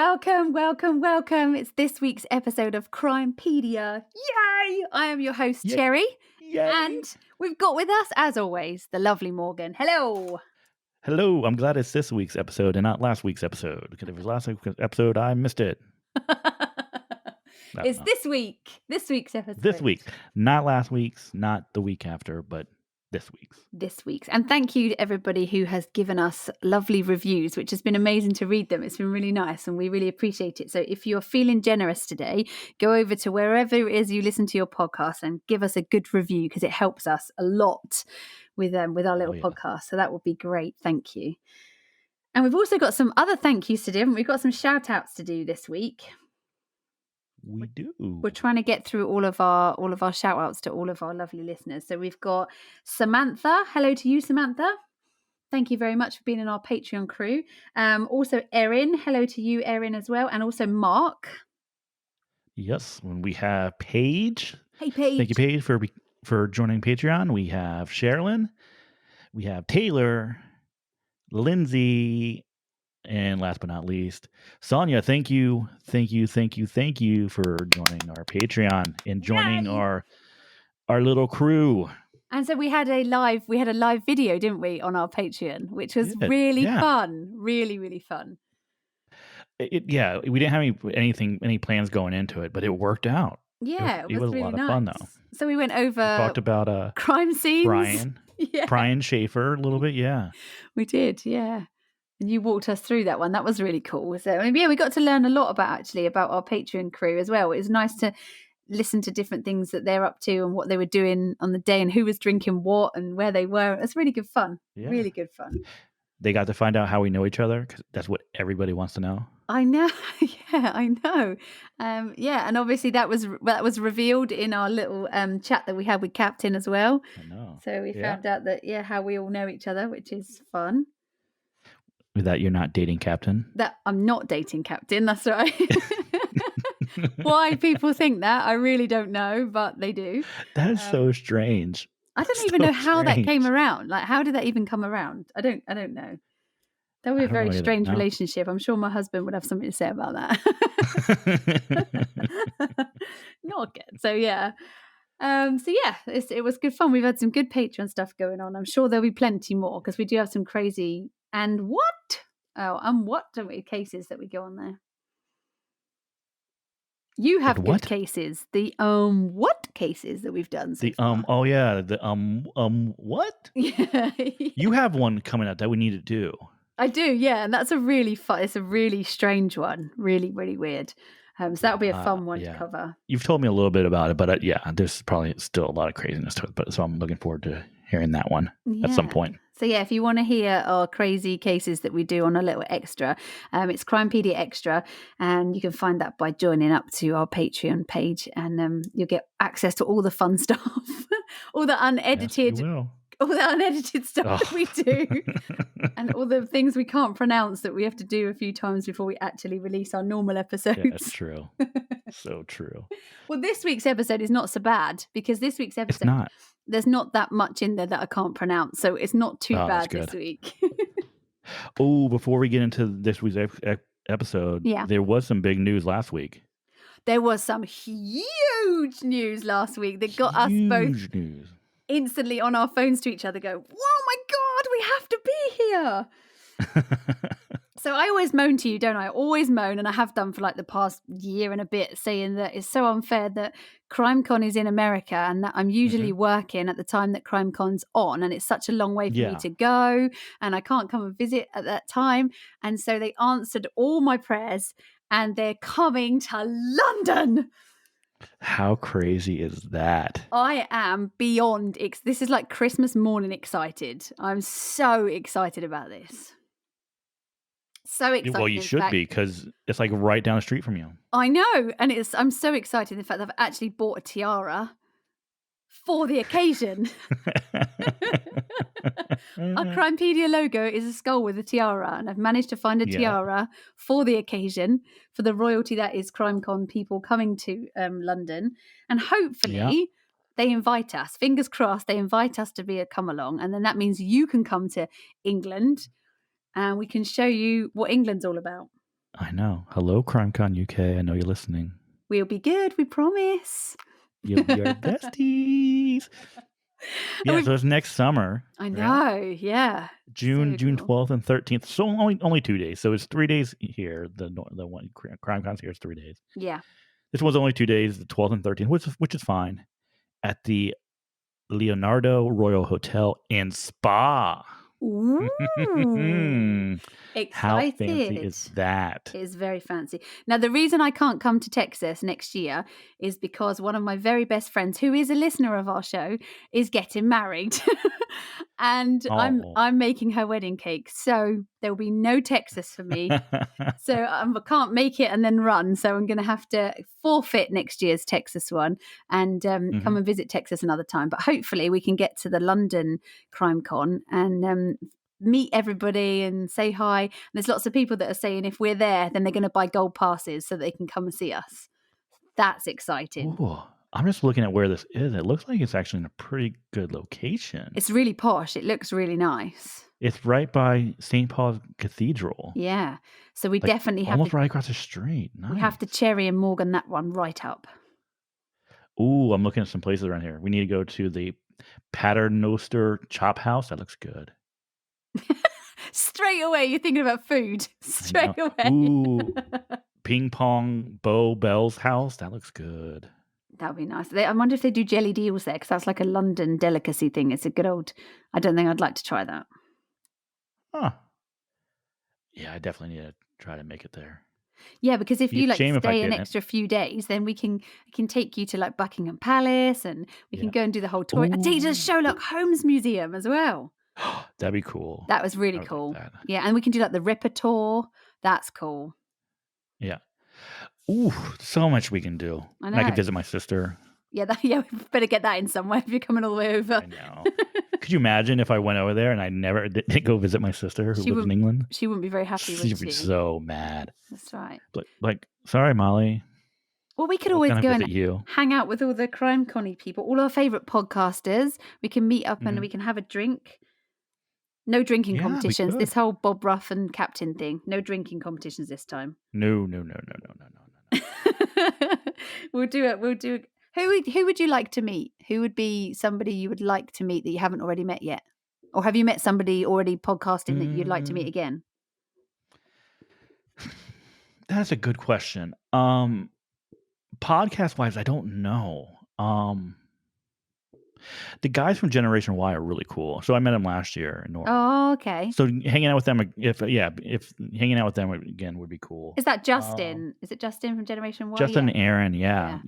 Welcome. It's this week's episode of Crimepedia. Yay! I am your host, Yay. Cherry. Yay. And we've got with us, as always, the lovely Morgan. Hello. Hello. I'm glad it's this week's episode and not last week's episode. Because if it was last week's episode, I missed it. It's this week's episode. This week. Not last week's, not the week after, but this week's. And thank you to everybody who has given us lovely reviews, which has been amazing to read them. It's been really nice and we really appreciate it. So if you're feeling generous today, go over to wherever it is you listen to your podcast and give us a good review because it helps us a lot with our little podcast. So that would be great. Thank you. And we've also got some other thank yous to do, haven't we? We've got some shout outs to do this week. We do. We're trying to get through all of our shout outs to all of our lovely listeners. So we've got Samantha. Hello to you, Samantha. Thank you very much for being in our Patreon crew. Also Erin. Hello to you, Erin, as well. And also Mark. Yes. When we have Paige. Hey, Paige. Thank you, Paige, for joining Patreon. We have Sherilyn. We have Taylor. Lindsay. And last but not least, Sonia, thank you for joining our Patreon and joining our little crew. And so we had a live video, didn't we, on our Patreon, which was really fun, really, really fun. We didn't have any plans going into it, but it worked out. Yeah, it was really a lot nice. of fun though. So we went over. We talked about crime scenes. Brian Schaefer a little bit. Yeah, we did. Yeah. And you walked us through that one. That was really cool. So, we got to learn a lot about our Patreon crew as well. It was nice to listen to different things that they're up to and what they were doing on the day and who was drinking what and where they were. It's really good fun. Yeah. Really good fun. They got to find out how we know each other because that's what everybody wants to know. I know. Yeah, I know. And obviously that was revealed in our little chat that we had with Captain as well. I know. So we found out that, how we all know each other, which is fun. That you're not dating Captain? That I'm not dating Captain, that's right. Why people think that, I really don't know, but they do. That is so strange. I don't even know how that came around. Like, how did that even come around? I don't know. That would be a very strange relationship. I'm sure my husband would have something to say about that. Not good. So, yeah. It was good fun. We've had some good Patreon stuff going on. I'm sure there'll be plenty more because we do have some crazy cases that we go on there. You have good cases. The what cases that we've done so far. What? Yeah. You have one coming out that we need to do. I do, yeah, and that's a really fun. It's a really strange one, really, really weird. So that'll be a fun one to cover. You've told me a little bit about it, but there's probably still a lot of craziness to it. But so I'm looking forward to hearing that one at some point. So if you want to hear our crazy cases that we do on a little extra, it's Crimepedia Extra, and you can find that by joining up to our Patreon page, and you'll get access to all the fun stuff, all the unedited. Yes, all the unedited stuff that we do and all the things we can't pronounce that we have to do a few times before we actually release our normal episodes. Yeah, that's true. So true. Well, this week's episode is not so bad because this week's episode, there's not that much in there that I can't pronounce. So it's not too bad this week. Before we get into this week's episode, there was some big news last week. There was some huge news last week that got us both instantly on our phones to each other go, "Whoa, my God, we have to be here." So I always moan to you, don't I? I always moan, and I have done for like the past year and a bit, saying that it's so unfair that CrimeCon is in America and that I'm usually working at the time that CrimeCon's on, and it's such a long way for me to go, and I can't come and visit at that time. And so they answered all my prayers, and they're coming to London. How crazy is that? I am beyond. This is like Christmas morning excited. I'm so excited about this. So excited. Well, you should be because it's like right down the street from you. I know. And I'm so excited. In fact, I've actually bought a tiara for the occasion. Our Crimepedia logo is a skull with a tiara, and I've managed to find a tiara for the occasion for the royalty that is CrimeCon people coming to London, and hopefully they invite us. Fingers crossed, they invite us to be a come along, and then that means you can come to England, and we can show you what England's all about. I know. Hello, CrimeCon UK. I know you're listening. We'll be good, we promise. You'll be our besties. Yeah, so it's next summer. I right? know, yeah. June So cool. 12th and 13th. So only 2 days. So it's 3 days here. The one CrimeCon's here is 3 days. Yeah. This one's only 2 days, the 12th and 13th, which is fine. At the Leonardo Royal Hotel and Spa. Ooh. How Excited. fancy is that? It is very fancy. Now, the reason I can't come to Texas next year is because one of my very best friends, who is a listener of our show, is getting married. And I'm making her wedding cake. So there will be no Texas for me. So I can't make it and then run. So I'm going to have to forfeit next year's Texas one and come and visit Texas another time. But hopefully we can get to the London Crime Con and meet everybody and say hi. And there's lots of people that are saying if we're there, then they're going to buy gold passes so they can come and see us. That's exciting. Ooh, I'm just looking at where this is. It looks like it's actually in a pretty good location. It's really posh. It looks really nice. It's right by St. Paul's Cathedral. Yeah. So we definitely have almost right across the street. Nice. We have to Cherry and Morgan that one right up. Ooh, I'm looking at some places around here. We need to go to the Paternoster Chop House. That looks good. Straight away, you're thinking about food. Straight away. Ooh, Ping Pong Bo Bell's house. That looks good. That would be nice. I wonder if they do jelly deals there, because that's like a London delicacy thing. It's a good old... I don't think I'd like to try that. Huh. Yeah, I definitely need to try to make it there. Yeah, because if you stay an extra few days, then I can take you to like Buckingham Palace and we can go and do the whole tour. And take you to the Sherlock Holmes Museum as well. That'd be cool. That was really cool. Like yeah, and we can do like the Ripper tour. That's cool. Yeah. Ooh, so much we can do. I know. And I can visit my sister. Yeah, we better get that in somewhere if you're coming all the way over. I know. Could you imagine if I went over there and I never did go visit my sister who lives in England? She wouldn't be very happy, would she? She'd be so mad. That's right. Like, sorry, Molly. Well, we could always go and hang out with all the Crime Conny people, all our favourite podcasters. We can meet up and we can have a drink. No drinking competitions. This whole Bob Ruff and Captain thing. No drinking competitions this time. No. We'll do it. Who would you like to meet? Who would be somebody you would like to meet that you haven't already met yet? Or have you met somebody already podcasting that you'd like to meet again? That's a good question. Podcast wise, I don't know. The guys from Generation Y are really cool. So I met them last year in Norway. Oh, okay. So hanging out with them, if hanging out with them again would be cool. Is that Justin? Is it Justin from Generation Y? Justin and Aaron, yeah.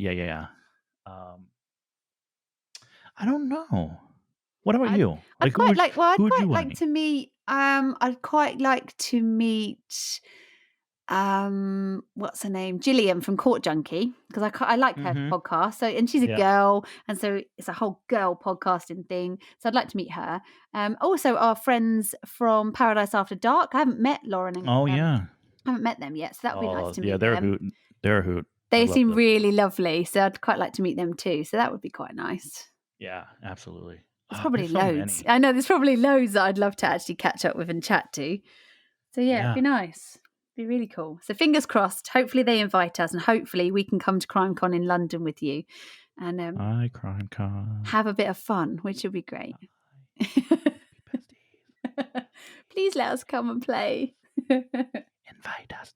I don't know. What about you? I'd quite like to meet. I'd quite like to meet. What's her name? Gillian from Court Junkie, because I like her podcast. So, and she's a girl, and so it's a whole girl podcasting thing. So I'd like to meet her. Also our friends from Paradise After Dark. I haven't met Lauren and I haven't met them yet, so that would be nice to meet them. They're a hoot. They seem really lovely, so I'd quite like to meet them too. So that would be quite nice. Yeah, absolutely. There's probably loads. I know there's probably loads that I'd love to actually catch up with and chat to. So yeah, it'd be nice. Be really cool. So fingers crossed. Hopefully they invite us, and hopefully we can come to CrimeCon in London with you, and CrimeCon have a bit of fun, which would be great. Please let us come and play. Invite us.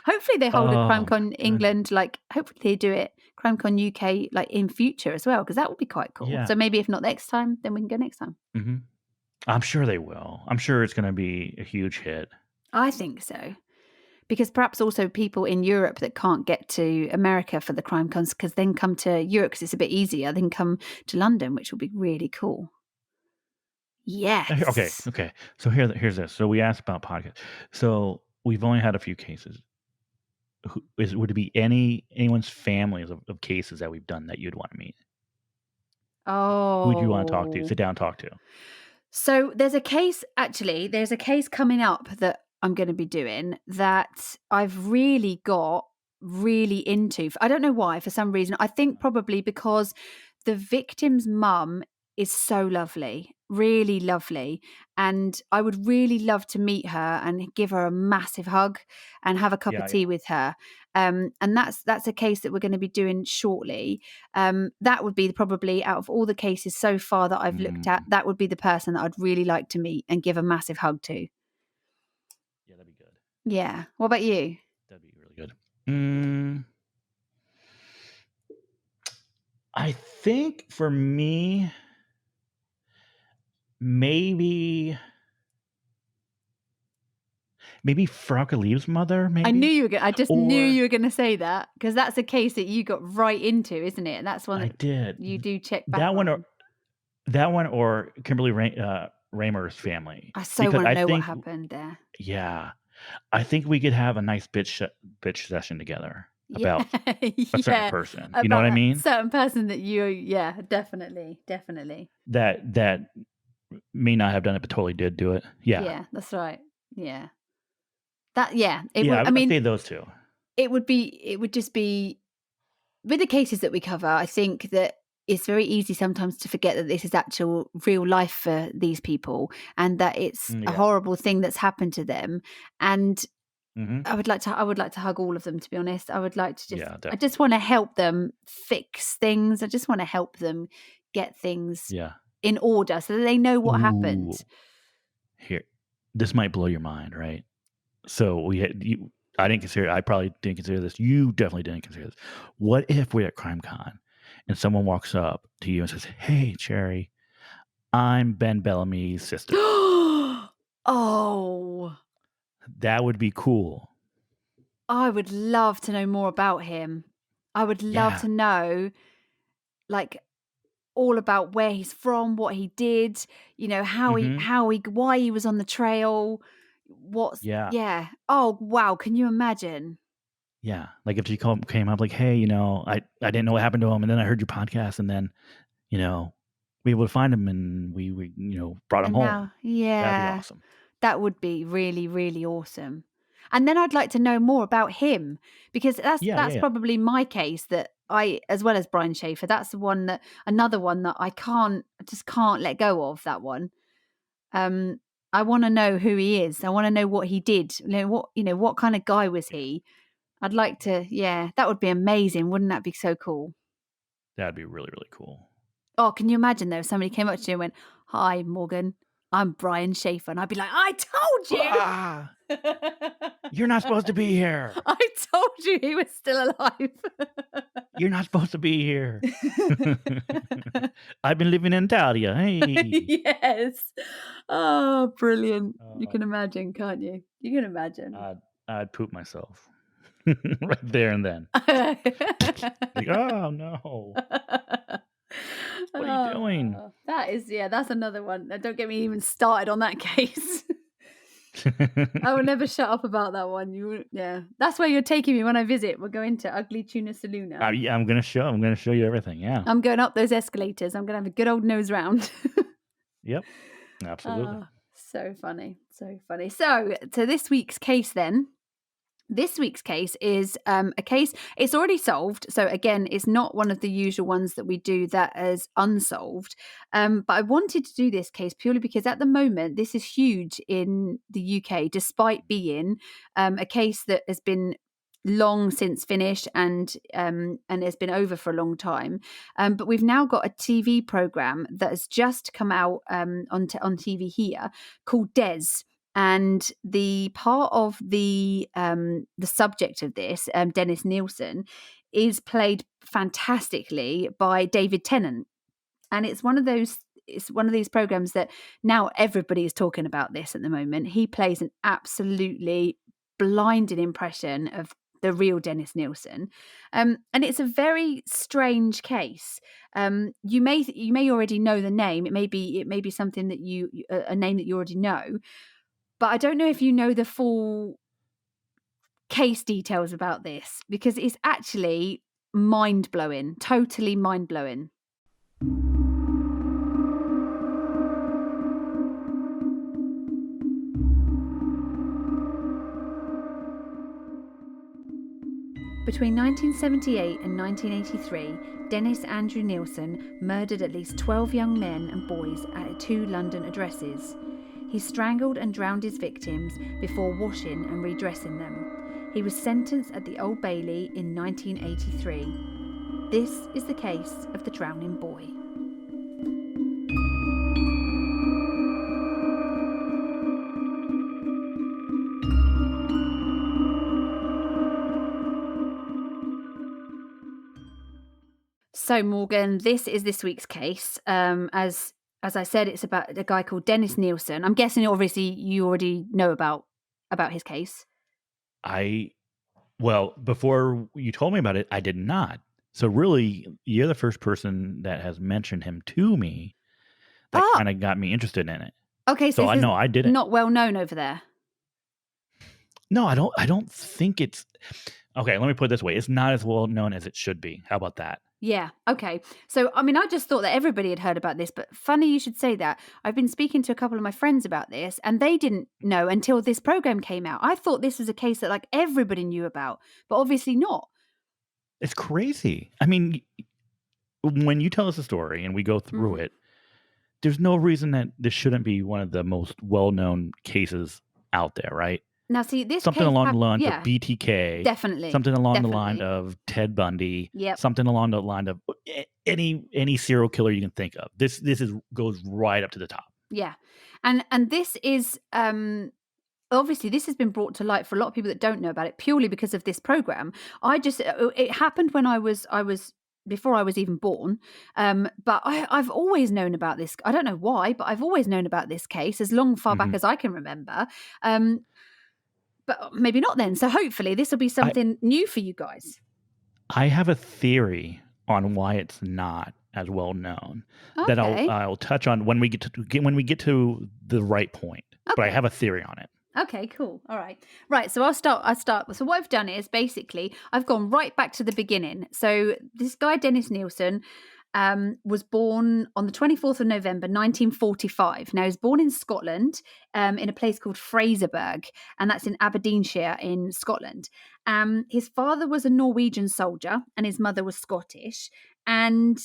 Hopefully they hold a CrimeCon England. Hopefully they do it CrimeCon UK in future as well, because that would be quite cool. Yeah. So maybe if not next time, then we can go next time. Mm-hmm. I'm sure they will. I'm sure it's going to be a huge hit. I think so. Because perhaps also people in Europe that can't get to America for the crime cons, because then come to Europe because it's a bit easier, then come to London, which will be really cool. Yes. Okay. So here's this. So we asked about podcasts. So we've only had a few cases. Would it be anyone's families of cases that we've done that you'd want to meet? Oh. Who would you want to talk to? Sit down and talk to? So there's a case coming up that I'm going to be doing that I've really got really into. I don't know why, for some reason. I think probably because the victim's mum is so lovely, really lovely. And I would really love to meet her and give her a massive hug and have a cup of Yeah, tea yeah. with her. And that's a case that we're going to be doing shortly. That would be probably, out of all the cases so far that I've looked at, Mm, that would be the person that I'd really like to meet and give a massive hug to. yeah, that'd be good. Yeah. What about you? That'd be really good. Mm, I think for me, maybe Frauke Leaves' mother, I knew maybe? you were going. I just knew Or you were going to say that, because that's a case that you got right into, isn't it? And that's one I that did. you do check back That one or on. Kimberly Raymer's family, I so because want to I know what think happened there. yeah, I think we could have a nice bitch session together Yeah, about a certain yeah, person. You know what about I a mean? certain person that you, yeah, definitely, definitely. That may not have done it, but totally did do it. Yeah. Yeah, that's right. Yeah, that, yeah, it Yeah, would. I I'd mean, say those 2. it would just be with the cases that we cover. I think that it's very easy sometimes to forget that this is actual real life for these people, and that it's Mm, a yeah. horrible thing that's happened to them. And Mhm. I would like to hug all of them, to be honest. I would like to Yeah, I just definitely. want to help them fix things. I just want to help them get things Yeah. in order so that they know what happened. Ooh, here. This might blow your mind, right? So we had you. I probably didn't consider this. You definitely didn't consider this. What if we're at CrimeCon and someone walks up to you and says, "Hey, Cherry, I'm Ben Bellamy's sister." Oh, That would be cool. I would love to know more about him. I would love Yeah. to know, like, all about where he's from, what he did, Mhm. why he was on the trail. Yeah. Yeah. Oh, wow. Can you imagine? Yeah. Like if she came up like, "Hey, I didn't know what happened to him, and then I heard your podcast, and then you know, we able to find him, and we brought him And home." now, That'd be yeah, awesome. that would be really, really awesome. And then I'd like to know more about him, because Yeah, yeah, that's yeah. probably my case, that as well as Brian Schaefer, that's the one that another one that I just can't let go of, that one. Um, I want to know who he is. I want to know what he did. What kind of guy was Yeah. he? I'd like to, yeah, that would be amazing. Wouldn't that be so cool? That'd be really, really cool. Oh, can you imagine though, if somebody came up to you and went, "Hi, Morgan, I'm Brian Schaefer," and I'd be like, "I told you." "Ah, you're not supposed to be here. I told you he was still alive. You're not supposed to be here. I've been living in Italia. Hey." Yes. Oh, brilliant. You Oh, can imagine, can't you? You can imagine. I'd poop myself right there and then. Like, "Oh, no. What are you doing?" That is, yeah, that's another one. Don't get me even started on that case. I will never shut up about that one. Yeah, that's where you're taking me when I visit. We're going to Ugly Tuna Saloona. Yeah, I'm gonna show you everything, yeah. I'm going up those escalators. I'm going to have a good old nose round. Yep, absolutely. Oh, so funny. So funny. So this week's case then. This week's case is a case, it's already solved. So, again, it's not one of the usual ones that we do that is unsolved. But I wanted to do this case purely because at the moment, this is huge in the UK, despite being a case that has been long since finished and has been over for a long time. But we've now got a TV program that has just come out on TV here called Des. And the part of the subject of this, Dennis Nilsen, is played fantastically by David Tennant, and it's one of these programs that now everybody is talking about this at the moment. He plays an absolutely blinding impression of the real Dennis Nilsen, and it's a very strange case. You may already know the name. It may be something that a name that you already know, but I don't know if you know the full case details about this, because it's actually mind blowing, totally mind blowing. Between 1978 and 1983, Dennis Andrew Nilsen murdered at least 12 young men and boys at 2 London addresses. He strangled and drowned his victims before washing and redressing them. He was sentenced at the Old Bailey in 1983. This is the case of the drowning boy. So, Morgan, this is this week's case. As I said, it's about a guy called Dennis Nilsen. I'm guessing, obviously, you already know about his case. Well, before you told me about it, I did not. So really, you're the first person that has mentioned him to me that kind of got me interested in it. Okay, so I know I didn't. Not well known over there. No, I don't think it's. Okay, let me put it this way: it's not as well known as it should be. How about that? Yeah. Okay. So, I mean, I just thought that everybody had heard about this, but funny you should say that. I've been speaking to a couple of my friends about this, and they didn't know until this program came out. I thought this was a case that like everybody knew about, but obviously not. It's crazy. I mean, when you tell us a story and we go through it, there's no reason that this shouldn't be one of the most well-known cases out there, right? Now, see, this something case along the lines of BTK, definitely, something along the line of Ted Bundy, something along the line of any serial killer you can think of. This goes right up to the top. Yeah, and this is obviously this has been brought to light for a lot of people that don't know about it purely because of this program. It happened when I was before I was even born, but I've always known about this. I don't know why, but I've always known about this case as far back as I can remember. But maybe not then. So hopefully this will be something new for you guys. I have a theory on why it's not as well known that I'll touch on when we get to the right point. Okay. But I have a theory on it. Okay, cool. All right. Right. So I'll start. So what I've done is basically I've gone right back to the beginning. So this guy, Dennis Nilsen, was born on the 24th of November, 1945. Now, he was born in Scotland, in a place called Fraserburgh, and that's in Aberdeenshire in Scotland. His father was a Norwegian soldier, and his mother was Scottish. And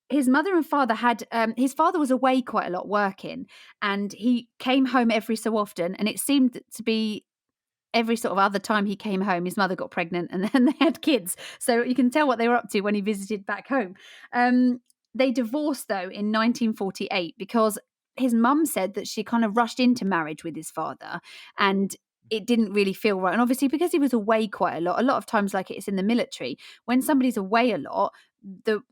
his mother and father had, his father was away quite a lot working, and he came home every so often, and it seemed to be every sort of other time he came home, his mother got pregnant and then they had kids. So you can tell what they were up to when he visited back home. They divorced, though, in 1948 because his mum said that she kind of rushed into marriage with his father and it didn't really feel right. And obviously, because he was away quite a lot of times, like it's in the military, when somebody's away a lot, the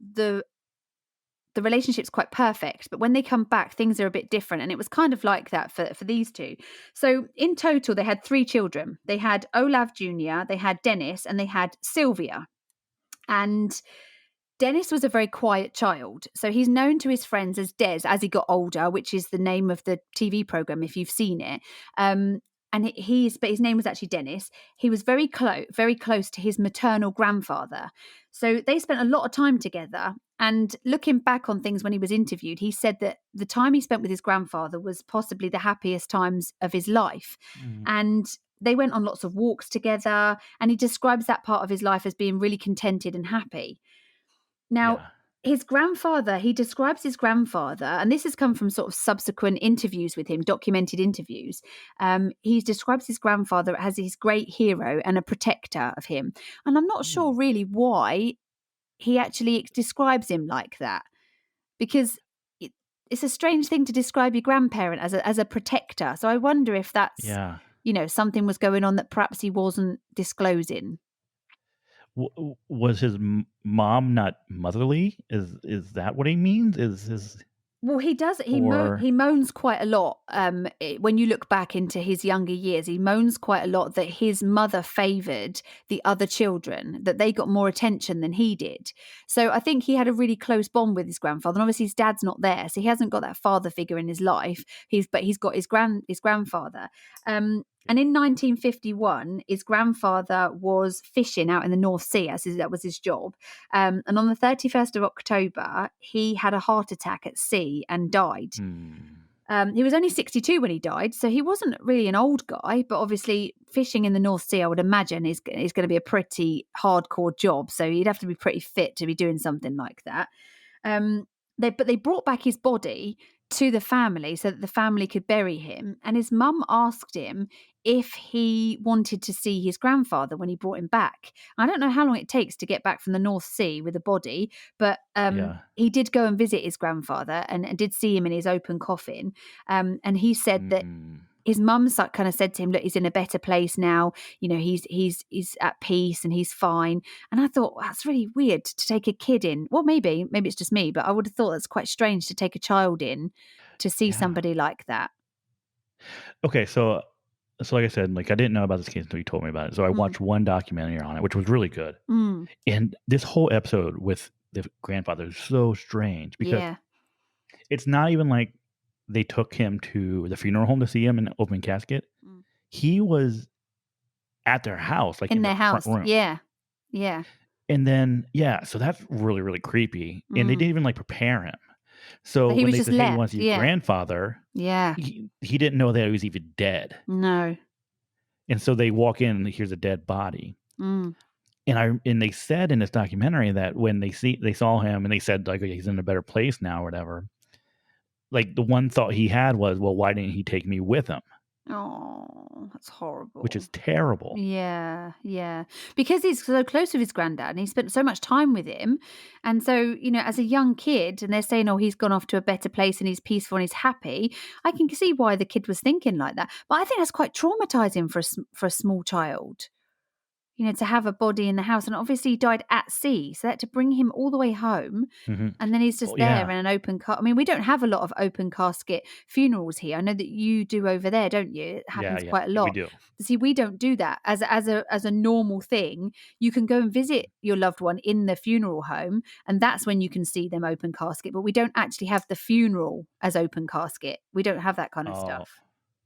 relationship's quite perfect, but when they come back, things are a bit different. And it was kind of like that for these two. So in total, they had 3 children. They had Olav Jr., they had Dennis, and they had Sylvia. And Dennis was a very quiet child. So he's known to his friends as Des as he got older, which is the name of the TV program, if you've seen it. But his name was actually Dennis. He was very close to his maternal grandfather. So they spent a lot of time together. And looking back on things when he was interviewed, he said that the time he spent with his grandfather was possibly the happiest times of his life. And they went on lots of walks together. And he describes that part of his life as being really contented and happy. Now, his grandfather, he describes his grandfather, and this has come from sort of subsequent interviews with him, documented interviews. He describes his grandfather as his great hero and a protector of him. And I'm not sure really why he actually describes him like that, because it's a strange thing to describe your grandparent as a protector. So I wonder if that's, something was going on that perhaps he wasn't disclosing. Was his mom not motherly? Is that what he means? Well, he does. He moans quite a lot. When you look back into his younger years, he moans quite a lot that his mother favoured the other children, that they got more attention than he did. So I think he had a really close bond with his grandfather. And obviously, his dad's not there, so he hasn't got that father figure in his life. But he's got his grandfather. And in 1951, his grandfather was fishing out in the North Sea, that was his job. And on the 31st of October, he had a heart attack at sea and died. He was only 62 when he died, so he wasn't really an old guy. But obviously, fishing in the North Sea, I would imagine, is going to be a pretty hardcore job. So he'd have to be pretty fit to be doing something like that. Um, but they brought back his body to the family so that the family could bury him. And his mum asked him if he wanted to see his grandfather when he brought him back. I don't know how long it takes to get back from the North Sea with a body, but Yeah. he did go and visit his grandfather and did see him in his open coffin. And he said that Mm. his mum kind of said to him, "Look, he's in a better place now. You know, he's at peace and he's fine." And I thought, that's really weird to take a kid in. Well, maybe it's just me, but I would have thought that's quite strange to take a child in to see Yeah. somebody like that. Okay, so like I said, like I didn't know about this case until you told me about it. So I Mm, watched one documentary on it, which was really good. mm, And this whole episode with the grandfather is so strange because yeah, it's not even like they took him to the funeral home to see him in an open casket. mm. He was at their house, like In in their their front house. room. Yeah, yeah. And then, yeah, so that's really, really creepy. And they Mm. didn't even like prepare him. So So he when was they just said, "Hey, you want to left. see your Yeah, grandfather?" yeah. He didn't know that he was even dead. No. And so they walk in and here's a dead body. Mm. And they said in this documentary that when they saw him and they said like, "Okay, he's in a better place now," or whatever. Like the one thought he had was, "Well, why didn't he take me with him?" Oh, that's Which horrible. is terrible. Yeah, yeah. Because he's so close with his granddad and he spent so much time with him. And so, as a young kid, and they're saying, oh, he's gone off to a better place and he's peaceful and he's happy. I can see why the kid was thinking like that. But I think that's quite traumatizing for a small child. To have a body in the house. And obviously, he died at sea. So that to bring him all the way home. Mhm. And then he's just Well, there yeah. in an open I mean, we don't have a lot of open casket funerals here. I know that you do over there, don't you? It Yeah, happens yeah. quite a Yeah, we lot. do. See, we don't do that as a normal thing. You can go and visit your loved one in the funeral home, and that's when you can see them open casket. But we don't actually have the funeral as open casket. We don't have that kind of Oh, stuff.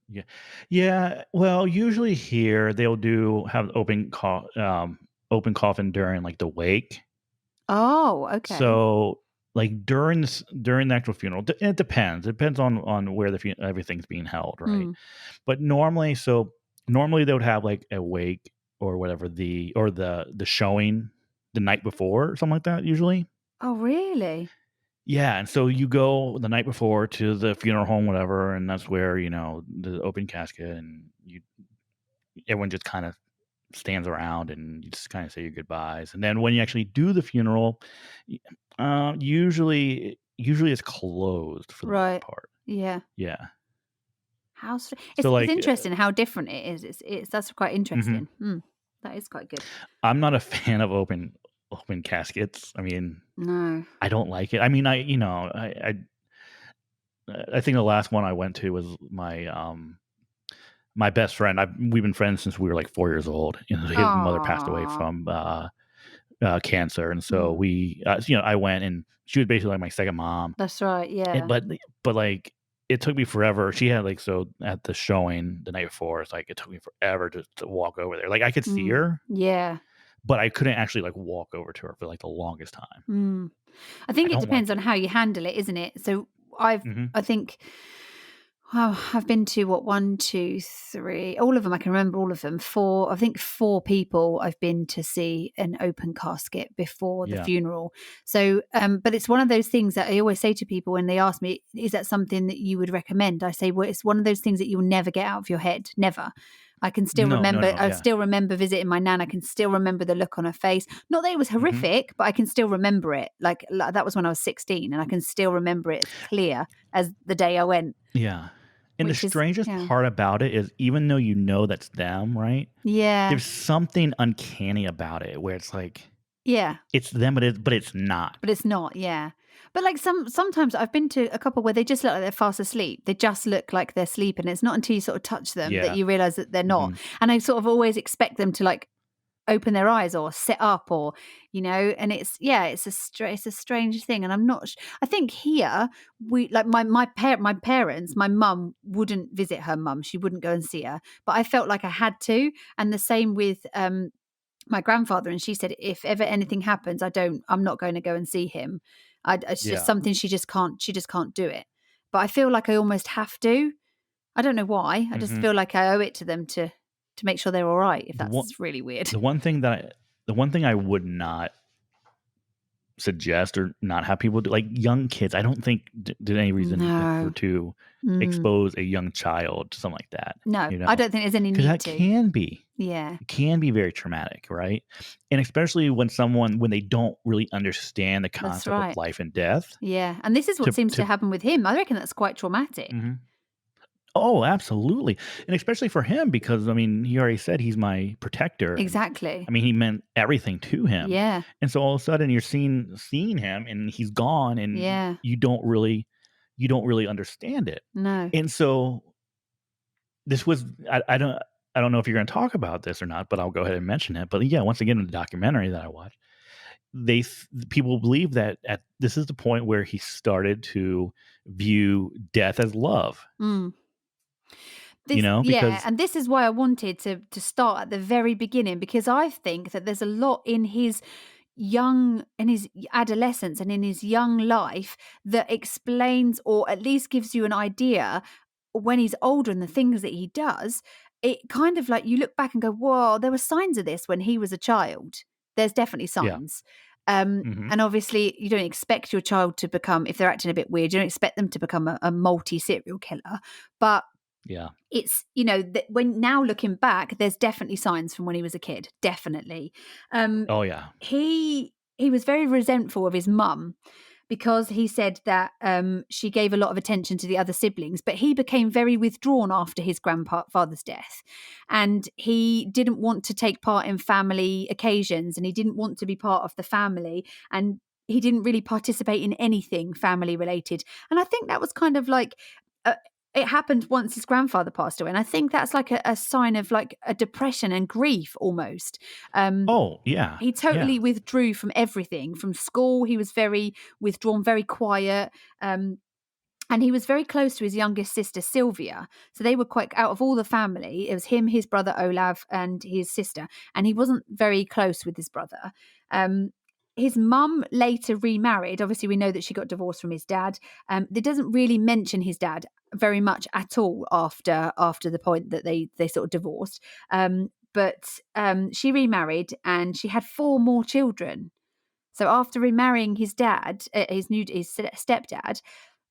yeah. Yeah, well, usually here, they'll do have open coffin during, like, the wake. Oh, okay. So, like, during the actual funeral, it depends. It depends on where everything's being held, right? Mm. But normally they would have, like, a wake or whatever the showing the night before or something like that usually. Oh, really? Yeah, and so you go the night before to the funeral home, whatever, and that's where, the open casket and everyone just kinda stands around and you just kinda say your goodbyes, and then when you actually do the funeral, y usually it's closed for the most Right. part. Yeah. Yeah. How So, it's like, interesting how different it is. It's that's quite mhm. interesting. That is quite good. I'm not a fan of open caskets. I mean, No. I don't like it. I mean, I think the last one I went to was my best friend. We've been friends since we were, like, 4 years old. His mother passed away Aw. from, cancer, and so Mm, I went, and she was basically like my second mom. that's right, And yeah. but, like, it took me forever. She had, like so at the showing the night before, it's like it took me forever to walk over there. Like, I could see Mm, her, yeah. but I couldn't actually, like, walk over to her for, like, the longest time. Mm. I I think it don't depends like on it. how you handle it, isn't it? So I've Mhm. I think I've been to what, 1, 2, 3, all of them. I can remember all of them. I think 4 people I've been to see an open casket before the Yeah. funeral. So, but it's one of those things that I always say to people when they ask me, "Is that something that you would recommend?" I say, "Well, it's one of those things that you'll never get out of your head. Never." No, no, no, I yeah. still remember visiting my nan. I can still remember the look on her face. Not that it was Mhm. horrific, but I can still remember it. Like that was when I was 16, and I can still remember it as clear as the day I went, Yeah. And the which is strangest yeah. part about it is even though you know that's them, right? Yeah, There's something uncanny about it where it's like, yeah, it's them, but it's not. but it's not, yeah. But, like, sometimes I've been to a couple where they just look like they're fast asleep. They just look like they're sleeping. It's not until you sort of touch them that Yeah. you realise that they're not. Mhm. And I sort of always expect them to, like, open their eyes or sit up or, and it's a strange thing, and I'm not I think here, we like, my parents, my mum wouldn't visit her mum. She wouldn't go and see her, but I felt like I had to, and the same with, my grandfather, and she said if ever anything happens, I'm not going to go and see him. It's just Yeah. something she just can't do it. but I feel like I almost have to. I don't know why. I just Mm-hmm. feel like I owe it to them to make sure they're all right, if The one, that's really weird. the one thing I would not suggest or not have people do, like young kids, I don't think did any reason No. to expose a young child to something like that. No, I don't think there's any Because need that to. Yeah. can be very traumatic, right? And especially when they don't really understand the That's concept of right. life and death. Yeah. And this is what seems to happen with him. I reckon that's quite traumatic. Mhm. Oh, absolutely. And especially for him, because I mean, he already said he's my protector. And, Exactly. I mean, he meant everything to him. Yeah. And so all of a sudden you're seeing him and he's gone and Yeah. you don't really understand it. No. And so this was I don't know if you're going to talk about this or not, but I'll go ahead and mention it. But yeah, once again in the documentary that I watched, people believe that this is the point where he started to view death as love. Mm. Because And this is why I wanted to start at the very beginning, because I think that there's a lot in his adolescence and in his young life that explains, or at least gives you an idea when he's older and the things that he does. It kind of like you look back and go, whoa, there were signs of this when he was a child. There's definitely yeah. signs. Mm-hmm. And obviously you don't expect your child to become, if they're acting a bit weird, you don't expect them to become a multi-serial killer. But Yeah. it's, when now looking back, there's definitely signs from when he was a kid. Definitely. Oh yeah. He was very resentful of his mum because he said that she gave a lot of attention to the other siblings, but he became very withdrawn after his grandfather's death. And he didn't want to take part in family occasions, and he didn't want to be part of the family. And he didn't really participate in anything family related. And I think that was kind of like, it happened once his grandfather passed away. And I think that's like a sign of like a depression and grief almost. Oh yeah. He totally withdrew from everything. From school, he was very withdrawn, very quiet. And he was very close to his youngest sister, Sylvia. So they were quite, out of all the family, it was him, his brother Olav, and his sister. And he wasn't very close with his brother. His mum later remarried. Obviously, we know that she got divorced from his dad. It doesn't really mention his dad very much at all after the point that they sort of divorced. But she remarried and she had 4 more children. So after remarrying his dad, his stepdad,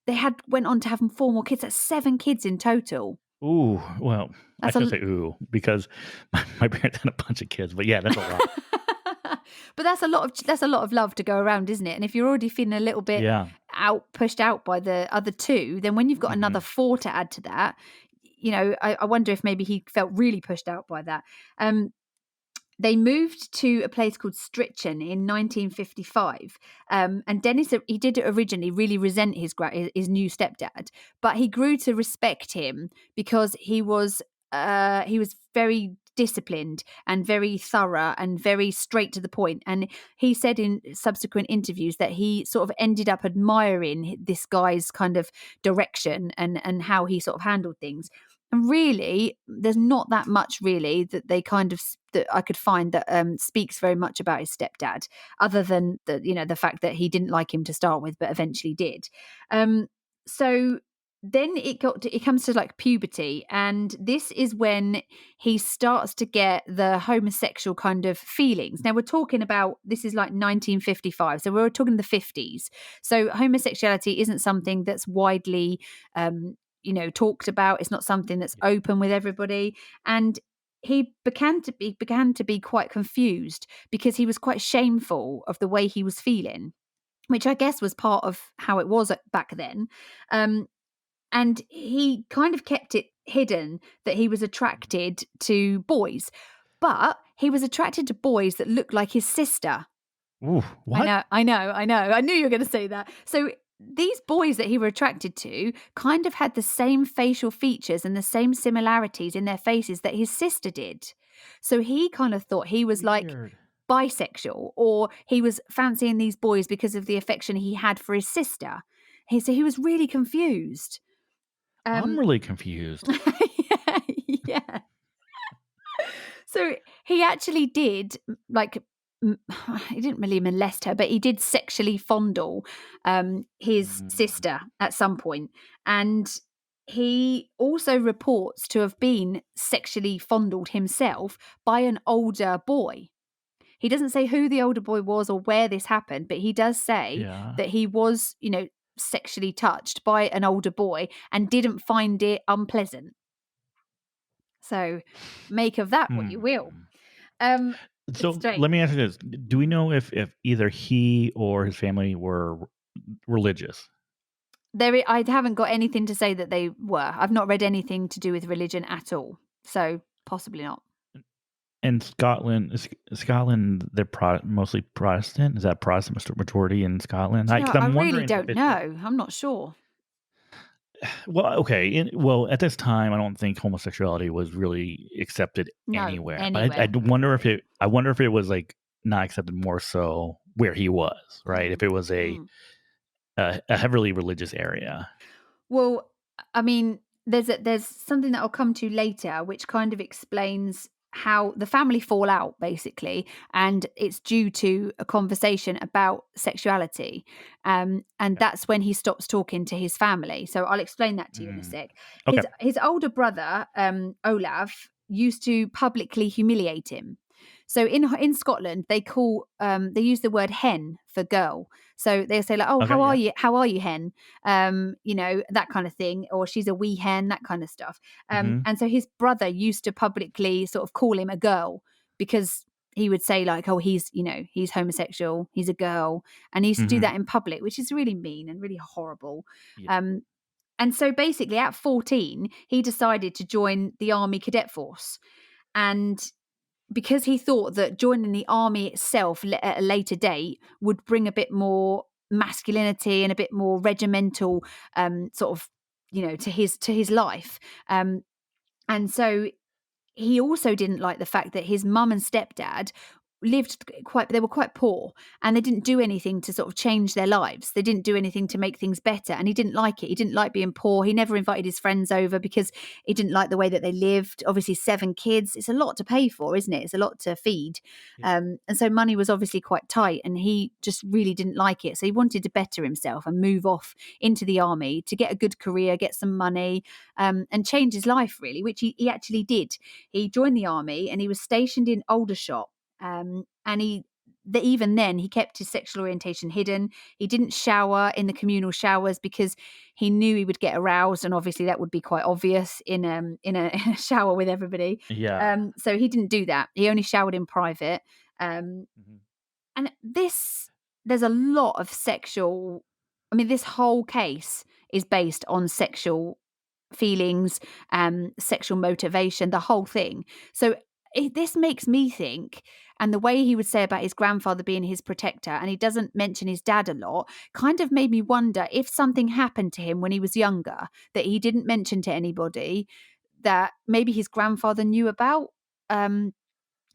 they went on to have 4 more kids. That's 7 kids in total. Ooh, well, That's I should say ooh because my parents had a bunch of kids, but yeah, that's a lot. But that's a lot of love to go around, isn't it? And if you're already feeling a little bit pushed out by the other 2, then when you've got another 4 to add to that, I wonder if maybe he felt really pushed out by that. They moved to a place called Strichen in 1955. And Dennis, he did originally really resent his new stepdad, but he grew to respect him because he was very disciplined and very thorough and very straight to the point. And he said in subsequent interviews that he sort of ended up admiring this guy's kind of direction and how he sort of handled things. And really, there's not that much really that that I could find that speaks very much about his stepdad, other than the fact that he didn't like him to start with, but eventually did. So then it comes to like puberty, and this is when he starts to get the homosexual kind of feelings. Now we're talking about, this is like 1955, so we're talking the 50s. So homosexuality isn't something that's widely talked about. It's not something that's open with everybody. And he began to be quite confused because he was quite shameful of the way he was feeling, which I guess was part of how it was back then. And he kind of kept it hidden that he was attracted to boys, but he was attracted to boys that looked like his sister. Ooh, what? I know. I knew you were going to say that. So these boys that he were attracted to kind of had the same facial features and the same similarities in their faces that his sister did. So he kind of thought he was like bisexual, or he was fancying these boys because of the affection he had for his sister. So he was really confused. I'm really confused. Yeah. So he actually did like he didn't really molest her, but he did sexually fondle his Mm, sister at some point. And he also reports to have been sexually fondled himself by an older boy. He doesn't say who the older boy was or where this happened, but he does say yeah. that he was, sexually touched by an older boy and didn't find it unpleasant. So make of that what you Hmm. will. It's So let strange. me ask you this: do we know if either he or his family were religious? I haven't got anything to say that they were. I've not read anything to do with religion at all. So possibly not. In Scotland, they're mostly Protestant. Is that Protestant majority in Scotland? Do you know, Because I I'm really wondering if don't it's like, know. I'm not sure. well, okay, at this time, I don't think homosexuality was really accepted No, anywhere. But I anywhere. I wonder if it was like not accepted more so where he was, right? If Mm, it was mm. a heavily religious area. Well, I mean, there's something that I'll come to later, which kind of explains how the family fall out, basically, and it's due to a conversation about sexuality, and Okay. that's when he stops talking to his family. So I'll explain that to you in a Mm, sec. okay. His older brother, Olaf, used to publicly humiliate him. So in Scotland, they use the word hen for girl. So they say like, "Oh, Okay. how are Yeah. you? How are you, hen?" That kind of thing, or she's a wee hen, that kind of stuff. Hmm. And so his brother used to publicly sort of call him a girl because he would say like, "Oh, he's homosexual, he's a girl," and he used to do Hmm. that in public, which is really mean and really horrible. Yeah. Um, and so basically, at 14, he decided to join the Army Cadet Force, and because he thought that joining the army itself at a later date would bring a bit more masculinity and a bit more regimental sort of to his life, um, and so he also didn't like the fact that his mum and stepdad they were quite poor, and they didn't do anything to sort of change their lives. They didn't do anything to make things better, and he didn't like it. He didn't like being poor. He never invited his friends over because he didn't like the way that they lived. Obviously 7 kids, it's a lot to pay for, isn't it? It's a lot to feed. Yeah. And so money was obviously quite tight, and he just really didn't like it. So he wanted to better himself and move off into the army to get a good career, get some money, and change his life really, which he actually did. He joined the army and he was stationed in Aldershot. And even then, he kept his sexual orientation hidden. He didn't shower in the communal showers because he knew he would get aroused, and obviously that would be quite obvious in a shower with everybody. Yeah. So he didn't do that. He only showered in private. Um, Hmm. and there's a lot of sexual. I mean, this whole case is based on sexual feelings, sexual motivation, the whole thing. So this makes me think, and the way he would say about his grandfather being his protector, and he doesn't mention his dad a lot, kind of made me wonder if something happened to him when he was younger that he didn't mention to anybody, that maybe his grandfather knew about. Um,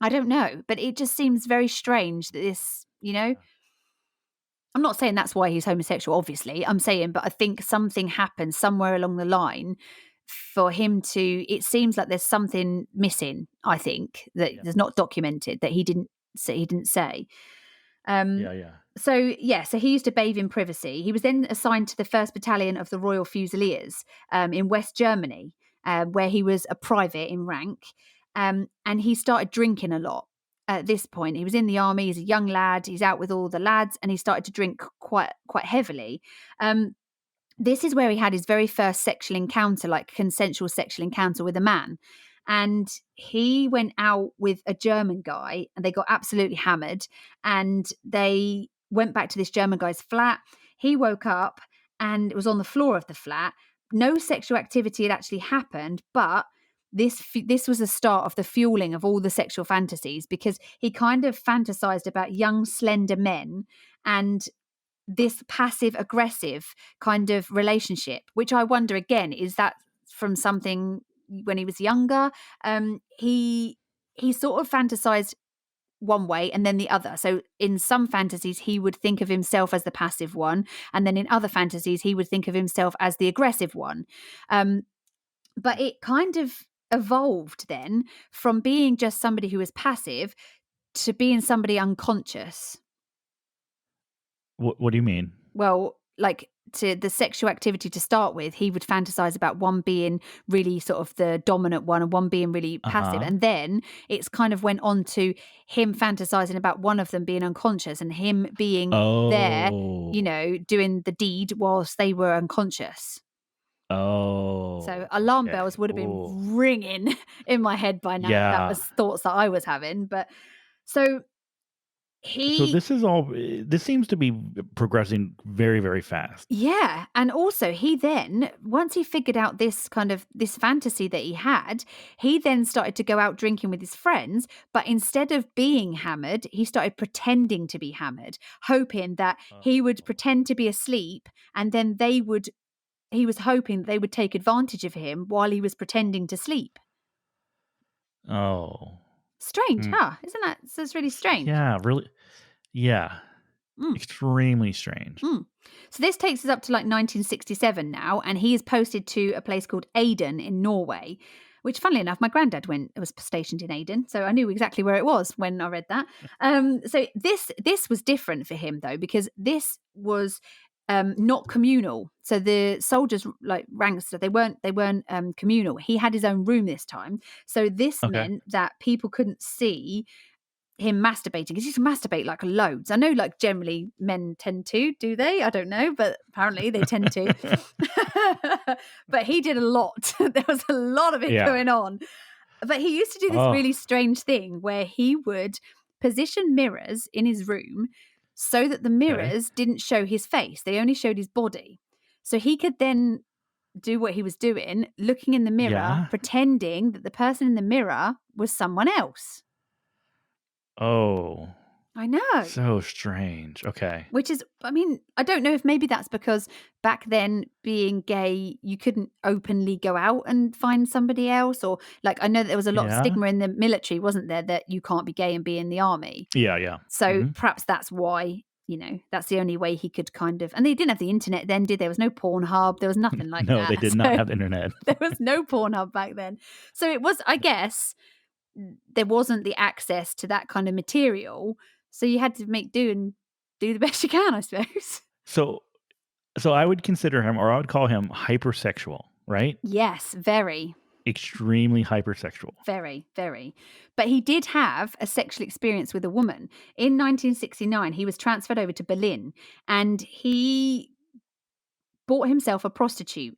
I don't know, but it just seems very strange that Yeah. I'm not saying that's why he's homosexual, obviously. I'm saying, but I think something happened somewhere along the line for him to. It seems like there's something missing. I think that Yeah. there's not documented that he didn't say. He didn't say. Um, Yeah. Yeah. so yeah, so he used to bathe in privacy. He was then assigned to the 1st Battalion of the Royal Fusiliers in West Germany, where he was a private in rank, and he started drinking a lot. At this point, he was in the army. He's a young lad. He's out with all the lads, and he started to drink quite heavily. Um, this is where he had his very first sexual encounter, like consensual sexual encounter with a man. And he went out with a German guy and they got absolutely hammered. And they went back to this German guy's flat. He woke up and it was on the floor of the flat. No sexual activity had actually happened, but this was the start of the fueling of all the sexual fantasies, because he kind of fantasized about young slender men and this passive aggressive kind of relationship, which I wonder again, is that from something when he was younger? He sort of fantasized one way and then the other. So in some fantasies, he would think of himself as the passive one, and then in other fantasies, he would think of himself as the aggressive one. Um, but it kind of evolved then from being just somebody who was passive to being somebody unconscious. What do you mean? Well, like to the sexual activity to start with, he would fantasize about one being really sort of the dominant one and one being really passive. Uh-huh. And then it's kind of went on to him fantasizing about one of them being unconscious and him being there, Oh. doing the deed whilst they were unconscious. So Oh, alarm okay. bells would have been Oh. ringing in my head by now. That Yeah. was thoughts that I was having. But so So he this seems to be progressing very, very fast. Yeah, and also he then once he figured out this fantasy that he had, he then started to go out drinking with his friends, but instead of being hammered, he started pretending to be hammered, hoping that Oh. he would pretend to be asleep and then he was hoping they would take advantage of him while he was pretending to sleep. Oh. Strange, Hmm. huh? Isn't that so it's really strange? Yeah, really. Yeah. Mm. Extremely strange. Mm. So this takes us up to like 1967 now, and he is posted to a place called Aden in Norway, which, funnily enough, my granddad was stationed in Aden, so I knew exactly where it was when I read that. So this was different for him though, because this was not communal. So the soldiers like ranks they weren't communal. He had his own room this time, so this Okay. meant that people couldn't see him masturbating because he used to masturbate like loads. I know like generally men tend to, do they? I don't know, but apparently they tend to. But he did a lot. There was a lot of it Yeah. going on. But he used to do this Oh, really strange thing where he would position mirrors in his room so that the okay. mirrors didn't show his face. They only showed his body. So he could then do what he was doing, looking in the mirror, Yeah. pretending that the person in the mirror was someone else. Oh, I know. so strange. Okay. Which is, I mean, I don't know if maybe that's because back then being gay, you couldn't openly go out and find somebody else. Or like, I know that there was a lot of Yeah. stigma in the military, wasn't there, that you can't be gay and be in the army. Yeah, yeah. So Mhm. perhaps that's why, that's the only way he could kind of, and they didn't have the internet then, did there? Was no Pornhub. There was nothing like No, they that. did not So have internet. there was no Pornhub back then. So it was, I guess, there wasn't the access to that kind of material. So you had to make do and do the best you can, I suppose. So so I would consider him, or I would call him hypersexual, right? Yes, very, Extremely hypersexual. very, very. But he did have a sexual experience with a woman. In 1969, he was transferred over to Berlin and he bought himself a prostitute.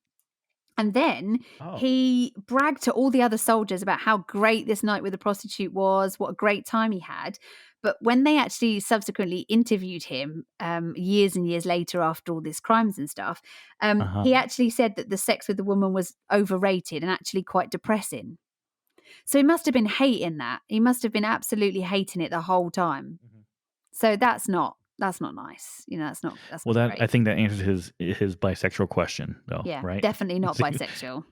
And then Oh. he bragged to all the other soldiers about how great this night with the prostitute was, what a great time he had. But when they actually subsequently interviewed him years and years later after all these crimes and stuff, Uh-huh. he actually said that the sex with the woman was overrated and actually quite depressing. So he must have been hating that. He must have been absolutely hating it the whole time. Mhm. So that's not nice. That's Well, not that I great. think that answers his bisexual question though, Yeah, right? definitely not See? bisexual.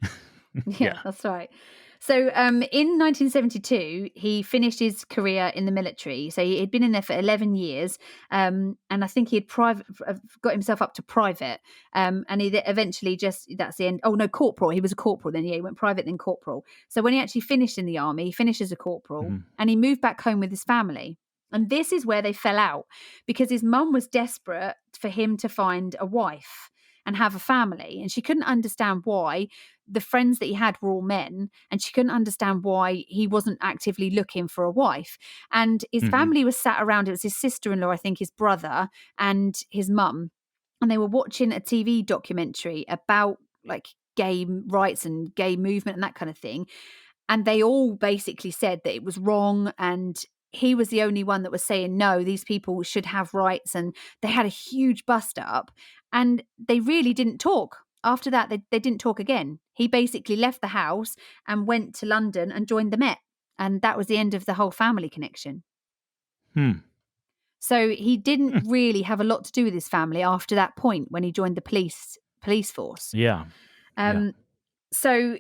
Yeah, Yeah. that's right. So, in 1972, he finished his career in the military. So he'd been in there for 11 years, and I think he had got himself up to private. And he eventually that's the end. Oh no, corporal. He was a corporal then. Yeah, he went private then corporal. So when he actually finished in the army, he finished as a corporal, Mhm. and he moved back home with his family. And this is where they fell out because his mum was desperate for him to find a wife and have a family, and she couldn't understand why the friends that he had were all men, and she couldn't understand why he wasn't actively looking for a wife. And his Mhm. family was sat around. It was his sister-in-law, I think, his brother, and his mum, and they were watching a TV documentary about like gay rights and gay movement and that kind of thing. And they all basically said that it was wrong, and he was the only one that was saying no, these people should have rights. And they had a huge bust up, and they really didn't talk after that. They didn't talk again. He basically left the house and went to London and joined the Met, and that was the end of the whole family connection. Hmm. So he didn't Hmm. really have a lot to do with his family after that point when he joined the police force. Yeah. Yeah. um so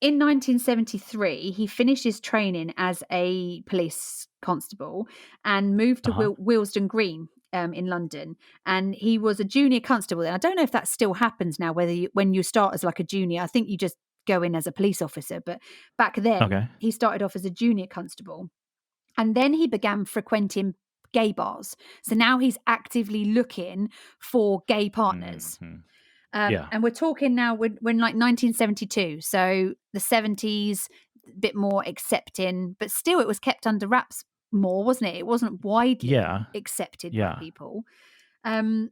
in 1973, he finished his training as a police constable and moved to Uh-huh. Willesden Green in London. And he was a junior constable. And I don't know if that still happens now, whether when you start as like a junior, I think you just go in as a police officer. But back then, Okay. he started off as a junior constable. And then he began frequenting gay bars. So now he's actively looking for gay partners. Mm-hmm. Yeah. And we're talking now, we're in like 1972. So the 70s, a bit more accepting, but still it was kept under wraps more, wasn't it? It wasn't widely Yeah. accepted by Yeah. people. And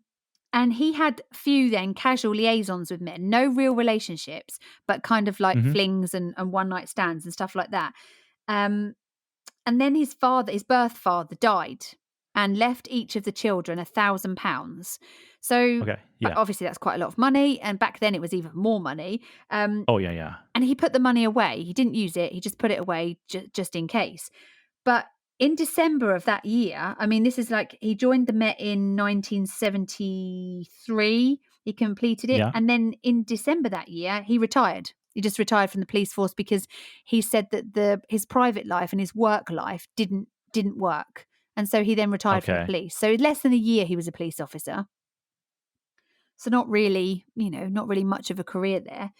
he had few then casual liaisons with men, no real relationships, but kind of like Mm-hmm. flings and one night stands and stuff like that. Um, and then his birth father, died and left each of the children £1,000. So Okay. Yeah. obviously that's quite a lot of money. And back then it was even more money. Oh, yeah. Yeah. And he put the money away. He didn't use it. He just put it away just in case. But in December of that year, I mean, this is like he joined the Met in 1973. He completed it. Yeah. And then in December that year, he retired. He just retired from the police force because he said that his private life and his work life didn't work. And so he then retired from the Okay. police. So less than a year he was a police officer. So not really, not really much of a career there.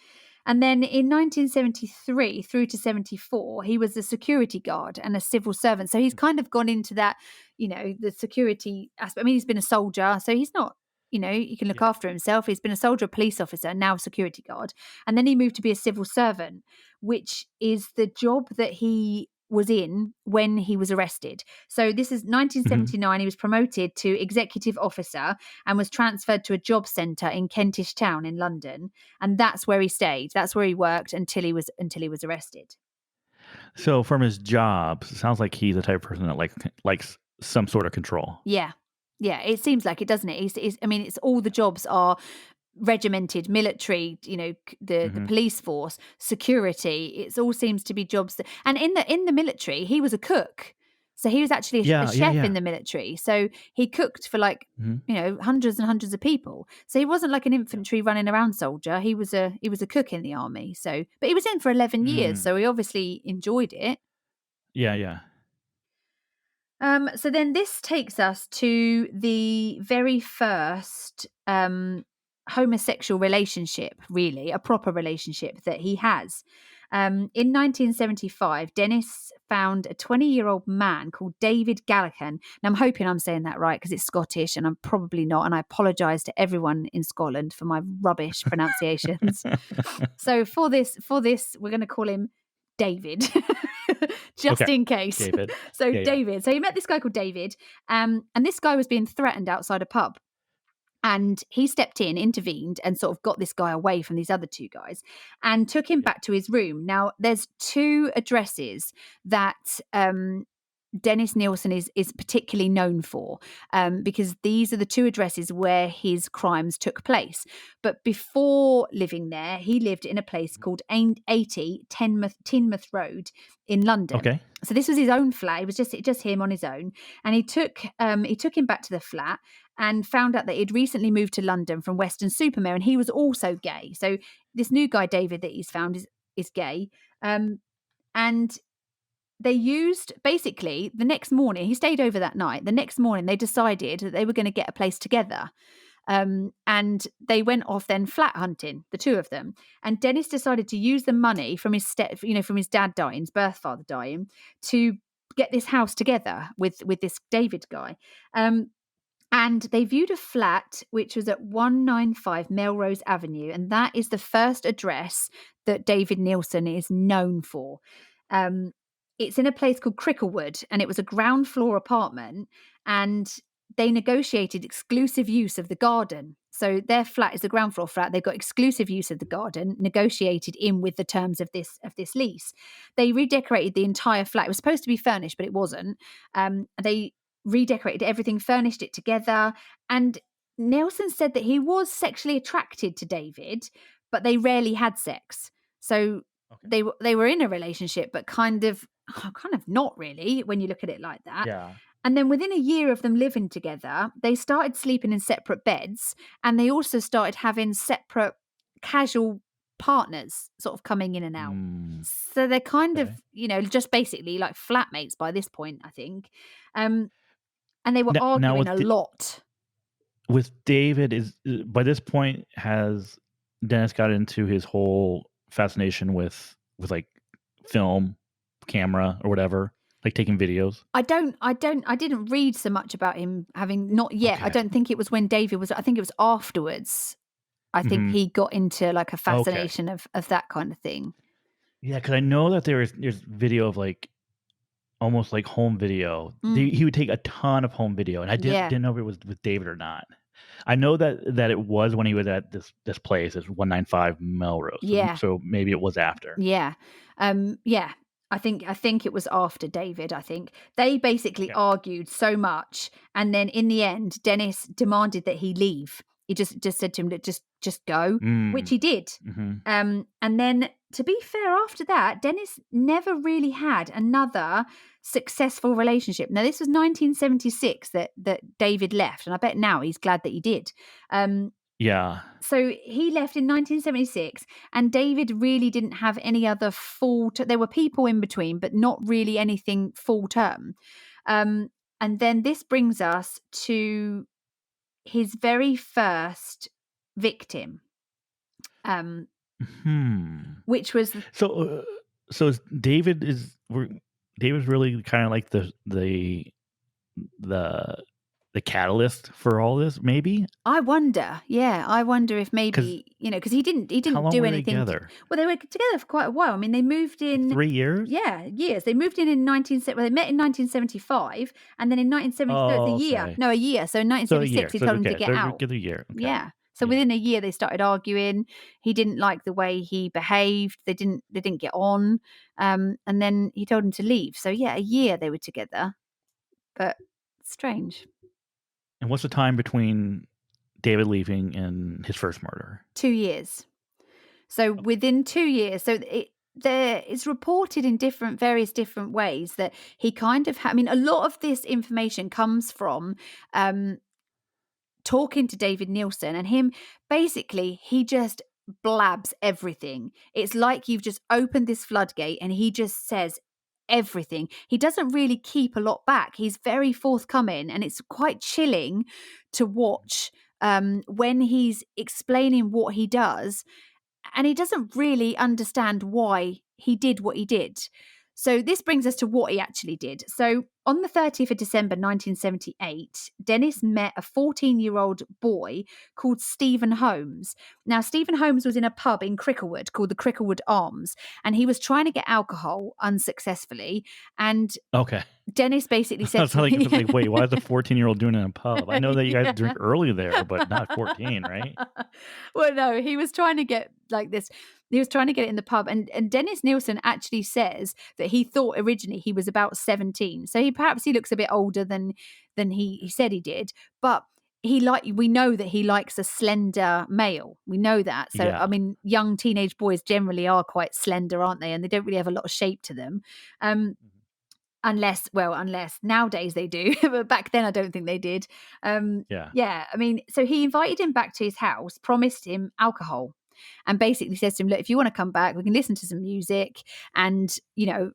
And then in 1973 through to 74, he was a security guard and a civil servant. So he's kind of gone into that, the security aspect. I mean, he's been a soldier, so he's not, he can look Yeah. after himself. He's been a soldier, a police officer, now a security guard. And then he moved to be a civil servant, which is the job that he was in when he was arrested. So this is Mm-hmm. 1979. He was promoted to executive officer and was transferred to a job centre in Kentish Town in London, and that's where he stayed. That's where he worked until he was arrested. So from his jobs, it sounds like he's the type of person that likes some sort of control. Yeah, it seems like it, doesn't it? I mean, it's all the jobs are regimented, military, the Mm-hmm. police force, security. It all seems to be jobs and in the military, he was a cook. So he was actually a Yeah. Yeah. chef Yeah. in the military. So he cooked for like, Mm-hmm. hundreds and hundreds of people. So he wasn't like an infantry running around soldier. He was a cook in the army. So, but he was in for 11 years. Mm. So he obviously enjoyed it. Yeah. Yeah. So then this takes us to the very first homosexual relationship, really, a proper relationship that he has. In 1975, Dennis found a 20-year-old man called David Gallican. And I'm hoping I'm saying that right because it's Scottish and I'm probably not. And I apologise to everyone in Scotland for my rubbish pronunciations. So for this, we're going to call him David, just Okay. in case. David. So Yeah. Yeah. David. So he met this guy called David, and this guy was being threatened outside a pub. And he stepped in, intervened, and sort of got this guy away from these other two guys and took him back to his room. Now, there's two addresses that Dennis Nilsen is particularly known for, because these are the two addresses where his crimes took place. But before living there, he lived in a place called 80 Teignmouth Road in London. Okay. So this was his own flat. It was just him on his own, and he took him back to the flat and found out that he'd recently moved to London from Weston-super-Mare, and he was also gay. So this new guy David that he's found is gay, and they used basically the next morning. He stayed over that night. The next morning, they decided that they were going to get a place together. And they went off then flat hunting, the two of them. And Dennis decided to use the money from his from his dad dying, his birth father dying, to get this house together with this David guy. And they viewed a flat which was at 195 Melrose Avenue, and that is the first address that David Nilsen is known for. It's in a place called Cricklewood, and it was a ground floor apartment, and they negotiated exclusive use of the garden. So their flat is a ground floor flat. They've got exclusive use of the garden, negotiated in with the terms of this lease. They redecorated the entire flat. It was supposed to be furnished, but it wasn't. They redecorated everything, furnished it together. And Nelson said that he was sexually attracted to David, but they rarely had sex. So Okay. they were in a relationship, but kind of not really when you look at it like that. Yeah. And then within a year of them living together, they started sleeping in separate beds, and they also started having separate casual partners sort of coming in and out. Mm. So they're kind Okay. of, just basically like flatmates by this point, I think. And they were Now arguing a lot. with David, is by this point has Dennis got into his whole fascination with like film, camera, or whatever? like taking videos? I didn't read so much about him having, not yet. I Okay. don't think it was when David was, I think it was afterwards. I think Mhm. he got into like a Okay. fascination of that kind of thing. Yeah, because I know that there's video of, like, almost like home video. Mm, He would take a ton of home video, and I yeah. didn't know if it was with David or not. I know that it was when he was at this place, it's 195 Melrose, Yeah. so maybe it was after. Yeah. Yeah. I think it was after David, I think. They basically Okay. argued so much, and then in the end Dennis demanded that he leave. He just said to him that just go, which Mm. he did. Mhm. And then to be fair, after that Dennis never really had another successful relationship. Now this was 1976 that David left, and I bet now he's glad that he did. Um Yeah. so he left in 1976, and David really didn't have any other there were people in between, but not really anything full term. Um, and then this brings us to his very first victim, um, Hmm. which was So, so is David's really kinda like the the catalyst for all this, maybe? I wonder, yeah, I wonder if Because maybe, because he how didn't long do were they anything. together? Well, they were together for quite a while. I mean, they moved Like in, 3 years? yeah, years. They moved in 19, well, they met in 1975, and then in 1970, so it's a Oh, year, okay. no, a year. So in So a year. 1976, he So told him to okay, get they're out. together a year. Okay. Yeah. So Yeah. within a year, they started arguing. He didn't like the way he behaved. They didn't get on. And then he told him to leave. So yeah, a year they were together, but strange. And what's the time between David leaving and his first murder? 2 years. So Okay. within 2 years, so it's reported in various different ways that he kind of, I mean, a lot of this information comes from um, talking to David Nilsen, and him. Basically, he just blabs everything. It's like you've just opened this floodgate, and he just says everything. He doesn't really keep a lot back. He's very forthcoming, and it's quite chilling to watch when he's explaining what he does, and he doesn't really understand why he did what he did. So this brings us to what he actually did. So on the 30th of December 1978, Dennis met a 14-year-old boy called Stephen Holmes. Now, Stephen Holmes was in a pub in Cricklewood called the Cricklewood Arms, and he was trying to get alcohol unsuccessfully. And Okay. Dennis basically I said was to like, him, wait, why is a 14-year-old doing it in a pub? I know that you guys yeah. drink early there, but not 14, right? Well, no, he was trying to get like this. He was trying to get it in the pub, and Dennis Nilsen actually says that he thought originally he was about 17, so he looks a bit older than he said he did, but we know that he likes a slender male. We know that. So I Yeah. mean, young teenage boys generally are quite slender, aren't they? And they don't really have a lot of shape to them. Um, Mhm. unless nowadays they do, but back then I don't think they did. Yeah. Yeah, I mean, so he invited him back to his house, promised him alcohol, and basically says to him, look, if you want to come back, we can listen to some music, and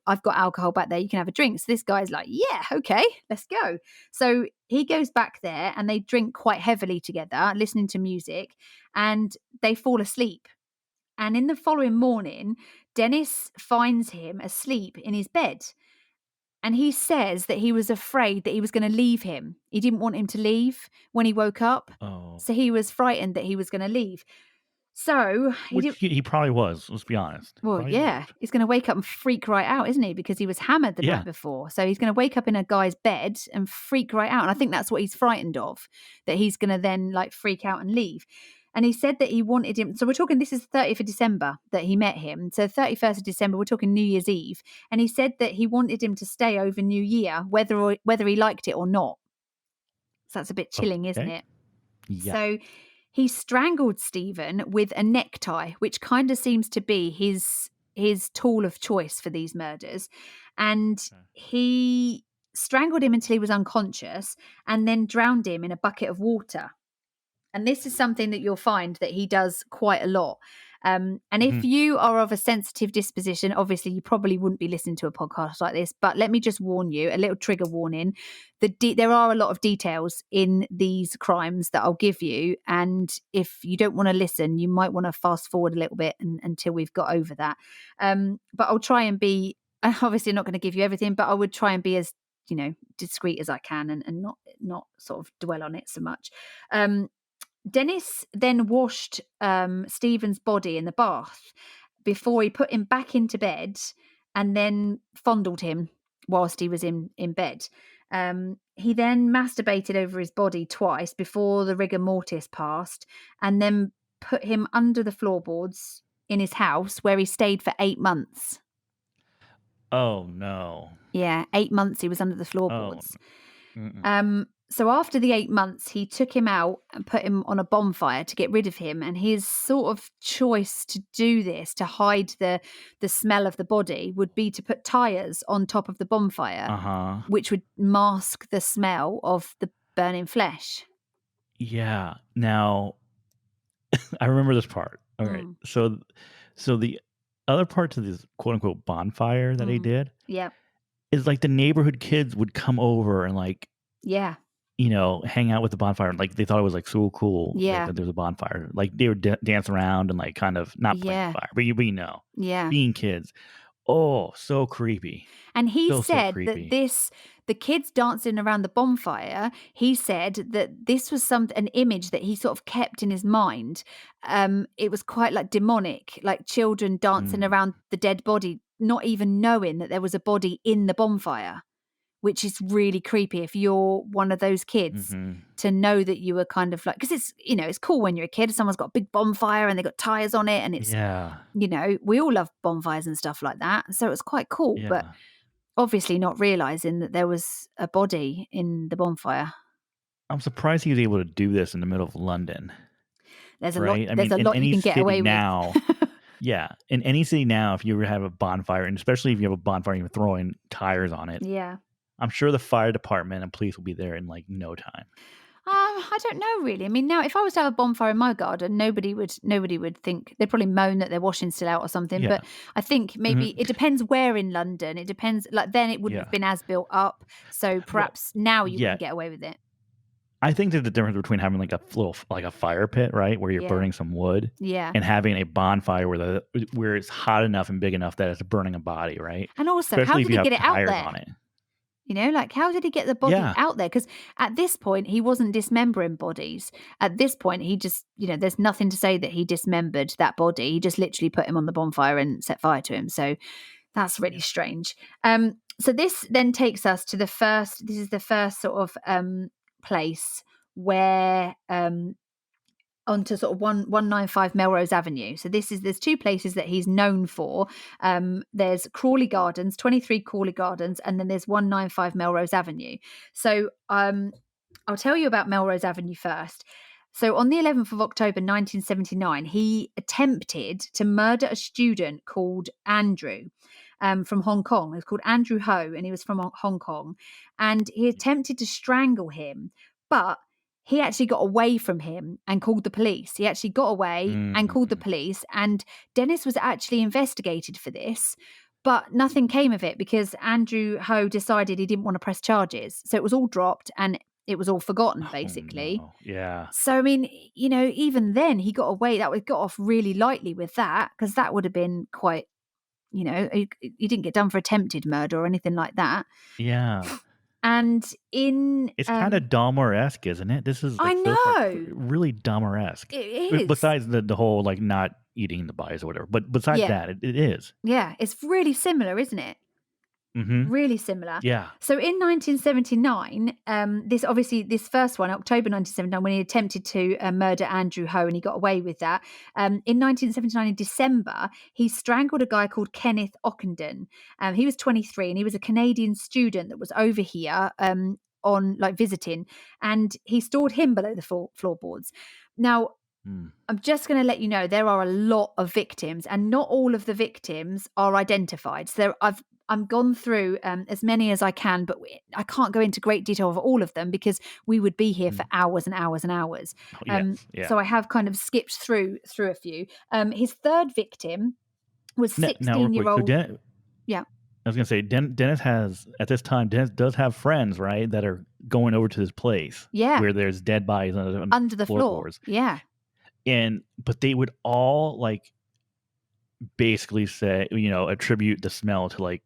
I've got alcohol back there, you can have a drink. So this guy's like, yeah, okay, let's go. So he goes back there, and they drink quite heavily together, listening to music, and they fall asleep. And in the following morning, Dennis finds him asleep in his bed, and he says that he was afraid that he was going to leave him. He didn't want him to leave when he woke up. Oh. So he was frightened that he was going to leave. So he Which did. he probably was, let's be honest. Well, Probably yeah, was. he's going to wake up and freak right out, isn't he? Because he was hammered the night Yeah. before. So he's going to wake up in a guy's bed and freak right out. And I think that's what he's frightened of, that he's going to then like freak out and leave. And he said that he wanted him. So we're talking, this is 30th of December that he met him. So 31st of December, we're talking New Year's Eve. And he said that he wanted him to stay over New Year, whether he liked it or not. So that's a bit chilling, isn't Okay. it? Yeah. So he strangled Stephen with a necktie, which kind of seems to be his tool of choice for these murders. And Okay. he strangled him until he was unconscious, and then drowned him in a bucket of water. And this is something that you'll find that he does quite a lot. And if Mhm. you are of a sensitive disposition, obviously you probably wouldn't be listening to a podcast like this. But let me just warn you, a little trigger warning: there are a lot of details in these crimes that I'll give you, and if you don't want to listen, you might want to fast forward a little bit until we've got over that. But I'll try and be obviously I'm not going to give you everything, but I would try and be as, discreet as I can, and not sort of dwell on it so much. Dennis then washed Stephen's body in the bath before he put him back into bed, and then fondled him whilst he was in bed. He then masturbated over his body twice before the rigor mortis passed, and then put him under the floorboards in his house, where he stayed for 8 months. Oh no. Yeah, 8 months he was under the Oh. floorboards. Mm-mm. So after the 8 months, he took him out and put him on a bonfire to get rid of him. And his sort of choice to do this, to hide the smell of the body, would be to put tires on top of the bonfire, Uh-huh. which would mask the smell of the burning flesh. Yeah. Now, I remember this part. All right. So the other part to this quote unquote bonfire that he did Yep. is like the neighborhood kids would come over and like, Yeah. hang out with the bonfire. Like they thought it was like so cool Yeah. that there was a bonfire. Like they would dance around and like kind of not playing Yeah. the fire, but you Yeah. being kids. Oh, so creepy. And he So said creepy. that the kids dancing around the bonfire, he said that this was an image that he sort of kept in his mind. It was quite like demonic, like children dancing around the dead body, not even knowing that there was a body in the bonfire, which is really creepy if you're one of those kids, to know that you were kind of like, because it's, it's cool when you're a kid, someone's got a big bonfire and they got tires on it, and it's, we all love bonfires and stuff like that. So it was quite cool, but obviously not realizing that there was a body in the bonfire. I'm surprised he was able to do this in the middle of London. There's a right? lot. There's a lot you can get away now, with. Yeah, in any city now, if you ever have a bonfire, and especially if you have a bonfire and you're throwing tires on it, Yeah, I'm sure the fire department and police will be there in like no time. I don't know really. I mean, now if I was to have a bonfire in my garden, nobody would think. They'd probably moan that their washing's still out or something. Yeah. But I think maybe it depends where in London. It depends. Like then it wouldn't have been as built up, so perhaps now you wouldn't get away with it. I think there's a difference between having like a little like a fire pit, right, where you're burning some wood, and having a bonfire where it's hot enough and big enough that it's burning a body, right? And also, especially how if did you he have get it out tires there? on it. Like how did he get the body out there? Because at this point, he wasn't dismembering bodies. At this point, he just, there's nothing to say that he dismembered that body. He just literally put him on the bonfire and set fire to him. So that's really strange. So this then takes us to this is the first sort of place where onto sort of 195 Melrose Avenue. So there's two places that he's known for. There's Crawley Gardens, 23 Crawley Gardens, and then there's 195 Melrose Avenue. So I'll tell you about Melrose Avenue first. So on the 11th of October 1979, he attempted to murder a student called Andrew from Hong Kong. It was called Andrew Ho, and he was from Hong Kong. And he attempted to strangle him, but he actually got away from him and called the police. He actually got away and called the police, and Dennis was actually investigated for this, but nothing came of it because Andrew Ho decided he didn't want to press charges. So it was all dropped and it was all forgotten, basically. Oh, no. Yeah. So, I mean, even then he got away. Got off really lightly with that, because that would have been quite, he didn't get done for attempted murder or anything like that. Yeah. And it's kind of Dahmer-esque, isn't it? This is I know, really Dahmer-esque. It is. Besides the whole like not eating the bodies or whatever, but besides that, it is. Yeah, it's really similar, isn't it? Really similar. Yeah. So in 1979, this first one, October 1979, when he attempted to murder Andrew Ho, and he got away with that. In 1979, in December, he strangled a guy called Kenneth Ockenden. He was 23, and he was a Canadian student that was over here on like visiting, and he stored him below the floorboards. Now, I'm just going to let you know there are a lot of victims, and not all of the victims are identified. So I'm gone through as many as I can, but I can't go into great detail of all of them because we would be here for hours and hours and hours. So I have kind of skipped through a few. His third victim was 16-year-old. Yeah. I was going to say, Dennis does have friends, right, that are going over to this place. Yeah. Where there's dead bodies under the floorboards. Yeah. But they would all like basically say, attribute the smell to like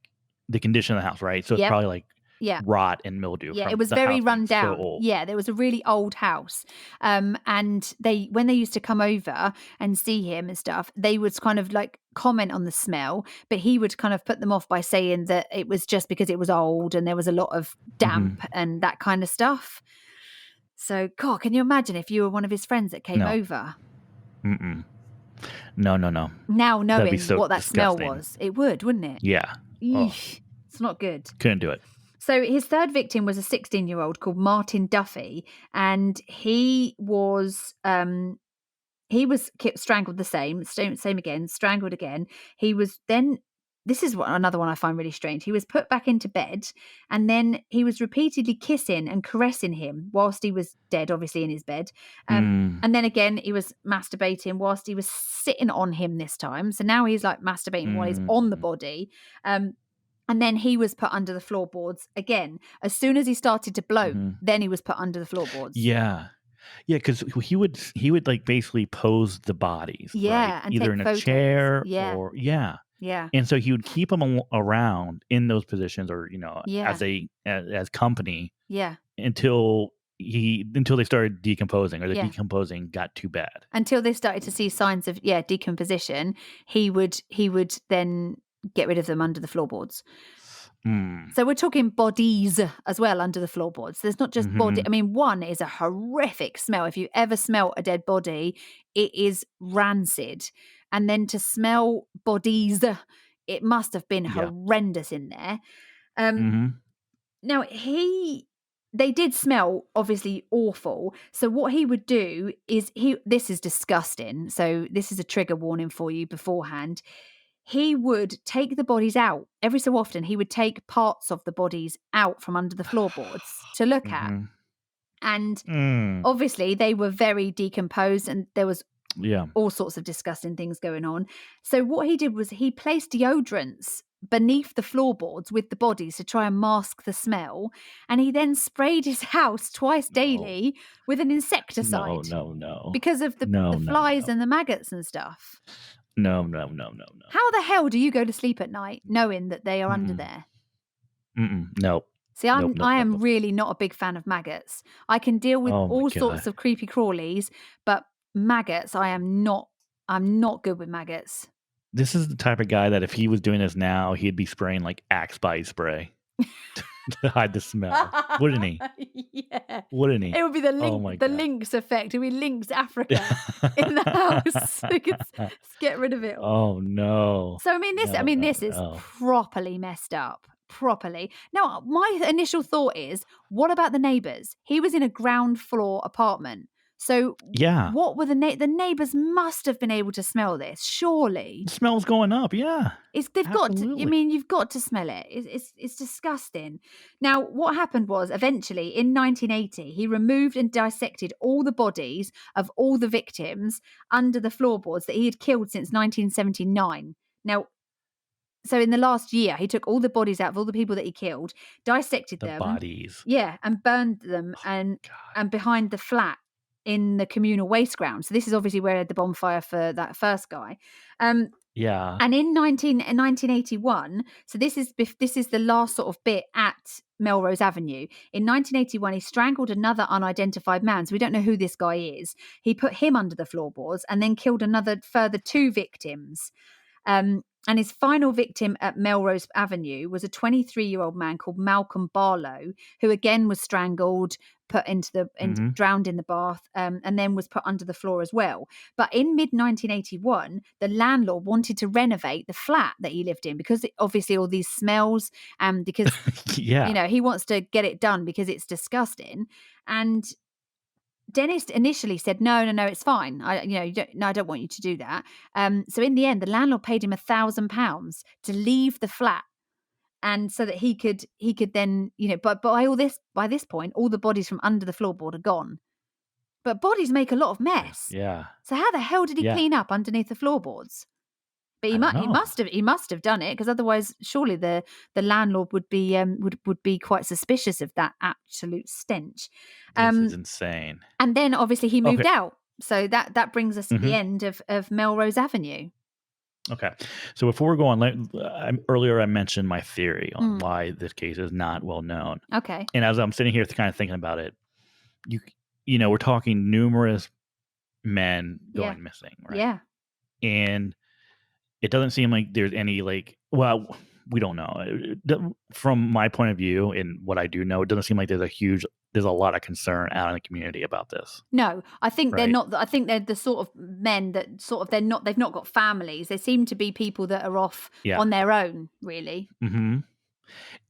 the condition of the house, right? So it's Yep. probably like Yeah. rot and mildew Yeah, it from was the very house being run so down. old. Yeah, there was a really old house. And when they used to come over and see him and stuff, they would kind of like comment on the smell, but he would kind of put them off by saying that it was just because it was old and there was a lot of damp and that kind of stuff. So, God, can you imagine if you were one of his friends that came No. over? Mm-mm. No. Now That'd be knowing so what that smell disgusting. was, it would, wouldn't it? Yeah. Oh, Eesh, it's not good. couldn't do it. So his third victim was a 16-year-old called Martin Duffy, and he was strangled the same again, strangled again. He was then, this is another one I find really strange. He was put back into bed, and then he was repeatedly kissing and caressing him whilst he was dead, obviously in his bed. And then again, he was masturbating whilst he was sitting on him this time. So now he's like masturbating while he's on the body. And then he was put under the floorboards again. As soon as he started to bloat, then he was put under the floorboards. Yeah. Yeah, because he would like basically pose the bodies, right? Yeah, and Either take in a photos. chair Yeah. or Yeah. and so he would keep them around in those positions, or Yeah. as company Yeah. until they started decomposing, or the Yeah. decomposing got too bad. Until they started to see signs of decomposition, he would then get rid of them under the floorboards. So we're talking bodies as well under the floorboards. There's not just body. I mean, one is a horrific smell. If you ever smell a dead body, it is rancid. And then to smell bodies, it must have been horrendous in there. Now they did smell obviously awful. So what he would do is this is disgusting. So this is a trigger warning for you beforehand. He would take the bodies out every so often. He would take parts of the bodies out from under the floorboards to look at. And obviously they were very decomposed and there was all sorts of disgusting things going on. So what he did was he placed deodorants beneath the floorboards with the bodies to try and mask the smell. And he then sprayed his house twice daily with an insecticide. No. Because of the flies and the maggots and stuff. No. How the hell do you go to sleep at night knowing that they are under there? Nope. See, I am really not a big fan of maggots. I can deal with all sorts of creepy crawlies, but maggots, I'm not good with maggots. This is the type of guy that if he was doing this now, he'd be spraying like Axe body spray to hide the smell, wouldn't he? Yeah. Wouldn't he? It would be the Lynx effect. It would be Lynx Africa in the house. You could get rid of it all. Oh no. So I mean this is properly messed up. Properly. Now, my initial thought is, what about the neighbours? He was in a ground floor apartment. So what were the neighbours must have been able to smell this, surely. The smell's going up, yeah. They've got to, I mean, you've got to smell it. It's disgusting. Now, what happened was eventually in 1980, he removed and dissected all the bodies of all the victims under the floorboards that he had killed since 1979. Now, so in the last year, he took all the bodies out of all the people that he killed, dissected them. The bodies. Yeah, and burned them and behind the flat in the communal waste ground. So this is obviously where he had the bonfire for that first guy. Yeah. And in 1981, so this is the last sort of bit at Melrose Avenue. In 1981, he strangled another unidentified man. So we don't know who this guy is. He put him under the floorboards and then killed further 2 victims. And his final victim at Melrose Avenue was a 23-year-old man called Malcolm Barlow, who again was strangled, put into drowned in the bath, and then was put under the floor as well. But in mid-1981, the landlord wanted to renovate the flat that he lived in because obviously all these smells, and because he wants to get it done because it's disgusting. And Dennis initially said, no, it's fine. I don't want you to do that. So in the end, the landlord paid him £1,000 to leave the flat, and so that he could then, but by this point, all the bodies from under the floorboard are gone. But bodies make a lot of mess. Yeah. So how the hell did he clean up underneath the floorboards? But he must have done it, because otherwise, surely the landlord would be quite suspicious of that absolute stench. This is insane. And then obviously he moved out, so that brings us to the end of Melrose Avenue. Okay. So before we go on, earlier I mentioned my theory on Mm. why this case is not well known. Okay. And as I'm sitting here kind of thinking about it, you we're talking numerous men Yeah. going missing, right? Yeah. And it doesn't seem like there's any well, we don't know. From my point of view and what I do know, it doesn't seem like there's a lot of concern out in the community about this, No, I think they're right? not. I think they're the sort of men that sort of they've not got families. They seem to be people that are off Yeah. on their own, really. hmm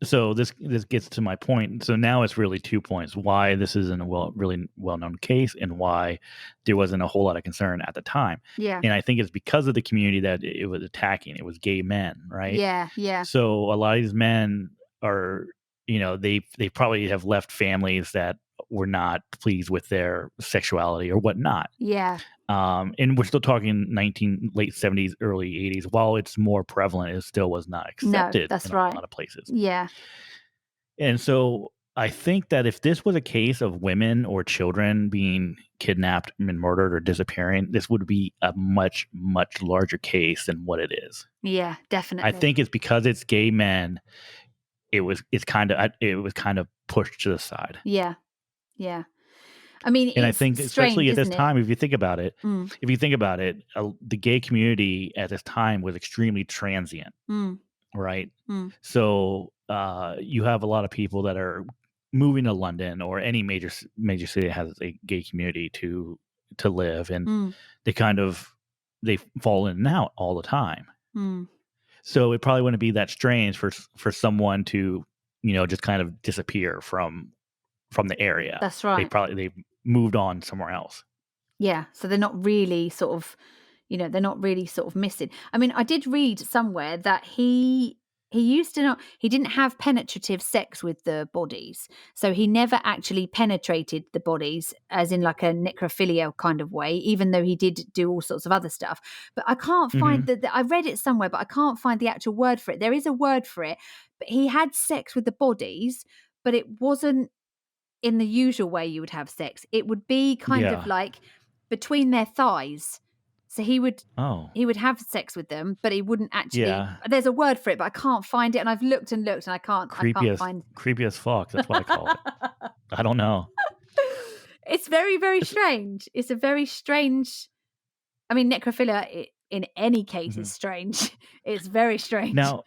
So this gets to my point. So now it's really 2 points: why this isn't a really well known case, and why there wasn't a whole lot of concern at the time. Yeah. And I think it's because of the community that it was attacking. It was gay men, right? Yeah. Yeah. So a lot of these men are, they probably have left families that were not pleased with their sexuality or whatnot. Yeah. And we're still talking late 70s, early 80s. While it's more prevalent, it still was not No, accepted that's in a right. lot of places. Yeah. And so I think that if this was a case of women or children being kidnapped and murdered or disappearing, this would be a much, much larger case than what it is. Yeah. I Definitely. think it's because it's gay men. It was kind of pushed to the side. Yeah. Yeah. I mean, And I it's think especially strange, at this isn't it? time, if you think about it, Mm. the gay community at this time was extremely transient, Mm. right? Mm. So you have a lot of people that are moving to London or any major city that has a gay community to live, and Mm. they fall in and out all the time. Mm. So it probably wouldn't be that strange for someone to just kind of disappear from the area. That's right. They've moved on somewhere else. Yeah. So they're not really sort of, they're not really sort of missing. I mean, I did read somewhere that he used to not he didn't have penetrative sex with the bodies. So he never actually penetrated the bodies as in like a necrophilia kind of way, even though he did do all sorts of other stuff. But I can't find hmm that I read it somewhere, but I can't find the actual word for it. There is a word for it, but he had sex with the bodies, but it wasn't in the usual way you would have sex. It would be kind of Yeah. like between their thighs. So Oh, he would have sex with them, but he wouldn't actually yeah. there's a word for it, but I can't find it, and I've looked and looked, and I Creepy can't as find creepy as fuck. That's what I call it. I don't know. It's very, very It's, strange. It's a very strange I mean, necrophilia in any case is mhm. strange. It's very strange. Now,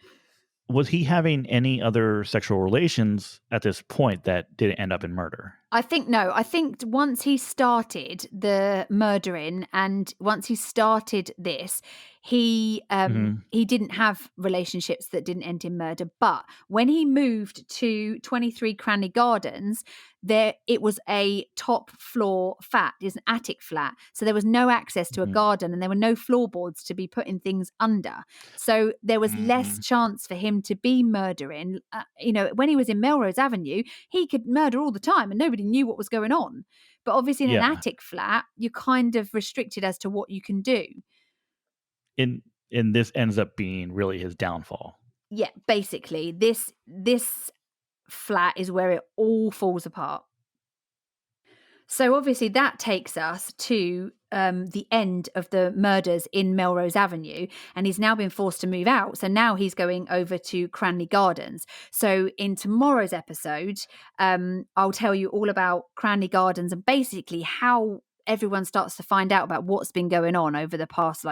was he having any other sexual relations at this point that didn't end up in murder? I think no. I think once he started the murdering and once he started this, hmm he didn't have relationships that didn't end in murder. But when he moved to 23 Cranley Gardens, there it was a top floor flat, it's an attic flat. So there was no access to a hmm garden and there were no floorboards to be putting things under. So there was less hmm chance for him to be murdering. When he was in Melrose Avenue, he could murder all the time and nobody knew what was going on. But obviously, in an Yeah. attic flat, you're kind of restricted as to what you can do. And this ends up being really his downfall. Yeah, basically, this flat is where it all falls apart. So obviously that takes us to the end of the murders in Melrose Avenue, and he's now been forced to move out. So now he's going over to Cranley Gardens. So in tomorrow's episode, I'll tell you all about Cranley Gardens and basically how everyone starts to find out about what's been going on over the past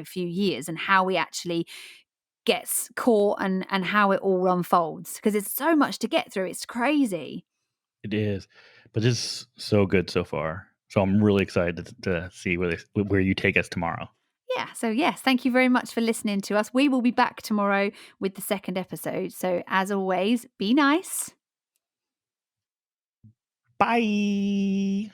few years and how he actually gets caught and how it all unfolds because it's so much to get through. It's crazy. It is, but it's so good so far. So I'm really excited to see where you take us tomorrow. Yeah. So, yes, thank you very much for listening to us. We will be back tomorrow with the second episode. So, as always, be nice. Bye.